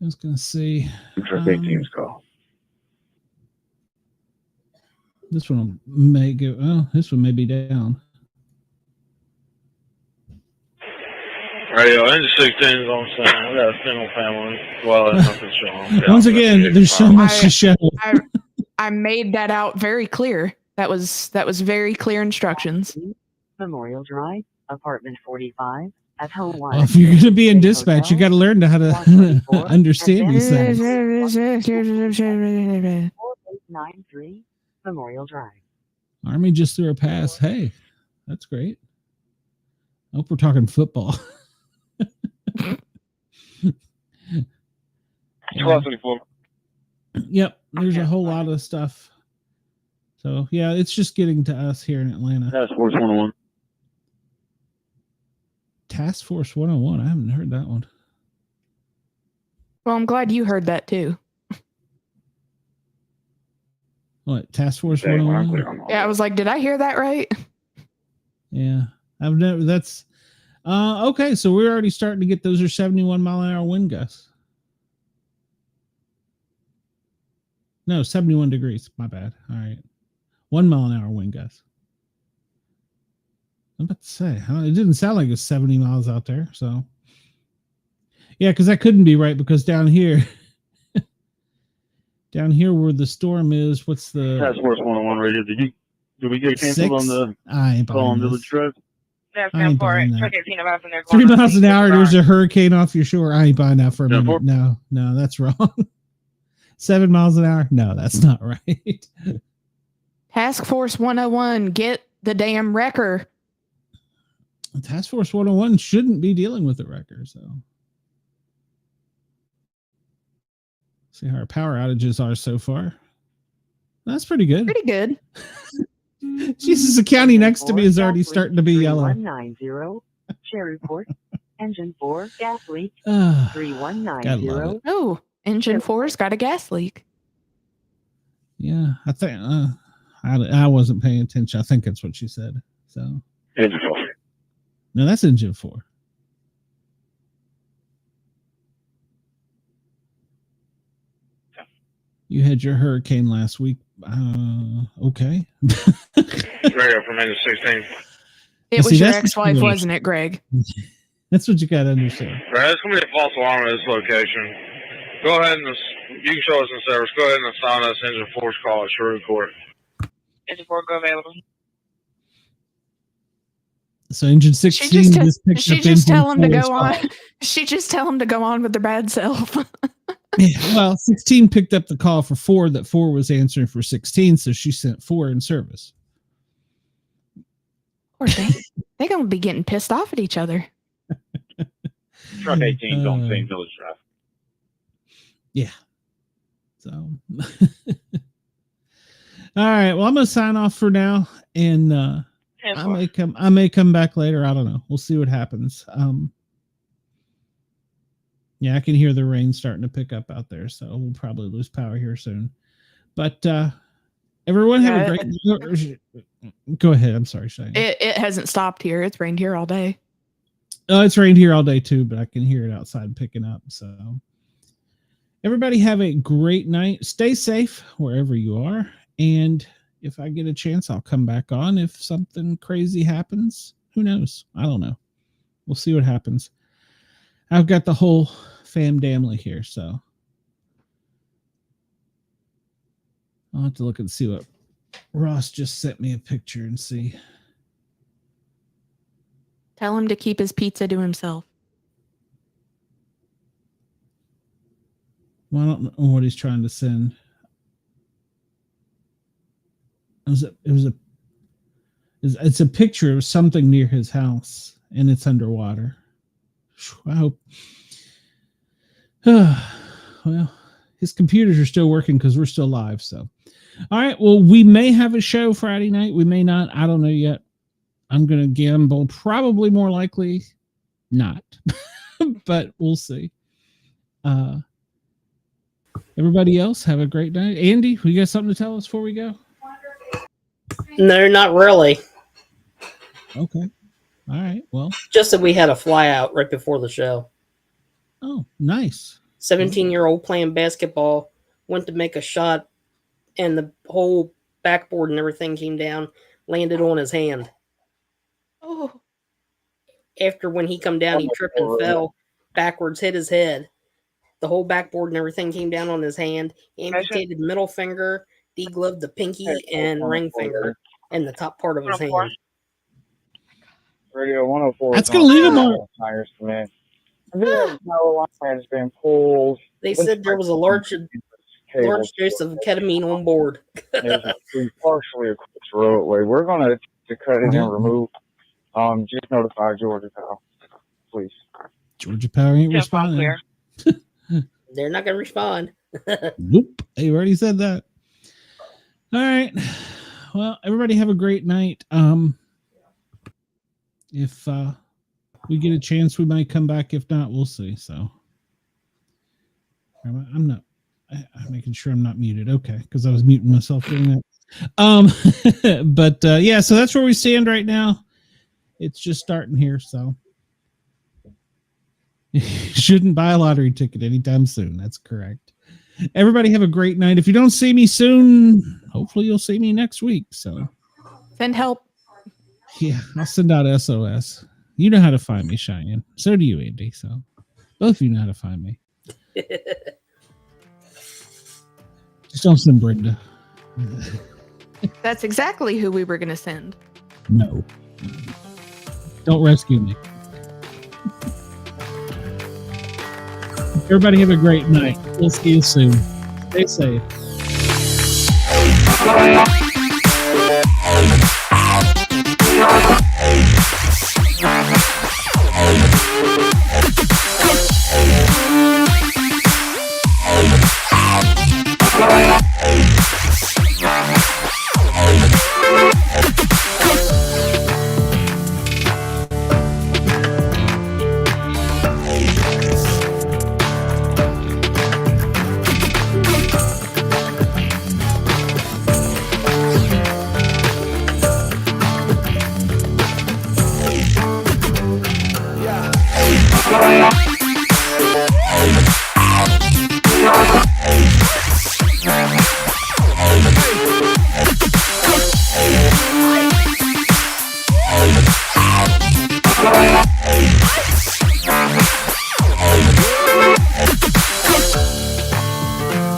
I was going to see. Truck 18's call. This one may go. Oh, this one may be down. Alright, yo, into 16 is on scene. We got a single family. Well, there's nothing showing. Once again, there's so much to show. I made that out very clear. That was very clear instructions. Memorial Drive, apartment 45, at home 1. Well, if you're going to be in dispatch, you got to learn how to understand these things. 4893, Memorial Drive. Army just threw a pass. Hey, that's great. I hope we're talking football. 1224. Yep, there's a whole lot of stuff. So, yeah, it's just getting to us here in Atlanta. Task Force 101. Task Force 101. I haven't heard that one. Well, I'm glad you heard that too. What, Task Force 101? Yeah, I was like, did I hear that right? Yeah, I've never. That's okay. So we're already starting to get those are 71 mile an hour wind gusts. No, 71 degrees. My bad. All right, 1 mile an hour wind gusts. I'm about to say it didn't sound like it's 70 miles out there. So yeah, because that couldn't be right because down here where the storm is, what's the Task Force 101 radio? Did we get canceled on the I ain't call on buying Village this. Drive? That's I ain't for buying it. that. Truck 18 about from there. 3 miles an hour. There's a hurricane off your shore. I ain't buying that for a minute. No, that's wrong. 7 miles an hour. No, that's not right. Task Force 101, get the damn wrecker. Task Force 101 shouldn't be dealing with the wrecker. So see how our power outages are so far. That's pretty good. Pretty good. Jesus, the county next to me is already starting to be yellow. 3190, Sherryport, engine 4, gas leak. Gotta 3190. Oh, engine 4's got a gas leak. Yeah, I think I wasn't paying attention. I think that's what she said. So Engine 4. no, that's engine 4. You had your hurricane last week. Okay. Radio from engine 16. It was your ex-wife, wasn't it, Greg? That's what you got to understand. Right, it's going to be a false alarm at this location. Go ahead and you can show us in service. Go ahead and assign us engine 4's call at Shreveport. Engine 4 go available. So engine 16 she just tell him to go on. She just tell him to go on with their bad self. Yeah, well, 16 picked up the call for 4 that 4 was answering for 16, so she sent 4 in service. Or they're going to be getting pissed off at each other. Truck 18's on St. Village Drive. Yeah. So, all right. Well, I'm going to sign off for now, and I may come back later. I don't know. We'll see what happens. Yeah, I can hear the rain starting to pick up out there, so we'll probably lose power here soon. But everyone have a great. Go ahead. I'm sorry, Shane. It hasn't stopped here. It's rained here all day. Oh, it's rained here all day too, but I can hear it outside picking up. So everybody have a great night. Stay safe wherever you are. And if I get a chance, I'll come back on. If something crazy happens, who knows? I don't know. We'll see what happens. I've got the whole family here, so I'll have to look and see what Ross just sent me a picture and see. Tell him to keep his pizza to himself. Well, I don't know what he's trying to send. It's a picture of something near his house, and it's underwater. I hope. Well, his computers are still working because we're still live. So, all right. Well, we may have a show Friday night. We may not. I don't know yet. I'm going to gamble. Probably more likely not, but we'll see. Everybody else have a great night. Andy, you got something to tell us before we go? No, not really. Okay. All right. Well, just that we had a fly out right before the show. Oh, nice. 17-year-old playing basketball went to make a shot, and the whole backboard and everything came down, landed on his hand. Oh. after when he come down, he tripped and fell backwards, hit his head. The whole backboard and everything came down on his hand. He amputated middle finger, degloved the pinky and ring finger, and the top part of his hand. Radio 104. That's going to leave him on. Tires, man. No line has been pulled. They said there was a large dose of ketamine on board. We partially across the roadway. We're going to cut it and remove. Just notify Georgia Power, please. Georgia Power ain't responding. They're not going to respond. Nope. They already said that. All right. Well, everybody have a great night. If we get a chance, we might come back. If not, we'll see. So I'm making sure I'm not muted. Okay, because I was muting myself doing that. But yeah, so that's where we stand right now. It's just starting here, so you shouldn't buy a lottery ticket anytime soon. That's correct. Everybody have a great night. If you don't see me soon, hopefully you'll see me next week. So Send help. yeah, I'll send out SOS. You know how to find me, Cheyenne. So do you, Andy. So both of you know how to find me. Just don't send Brenda. That's exactly who we were going to send. No. Don't rescue me. Everybody have a great night. We'll see you soon. Stay safe.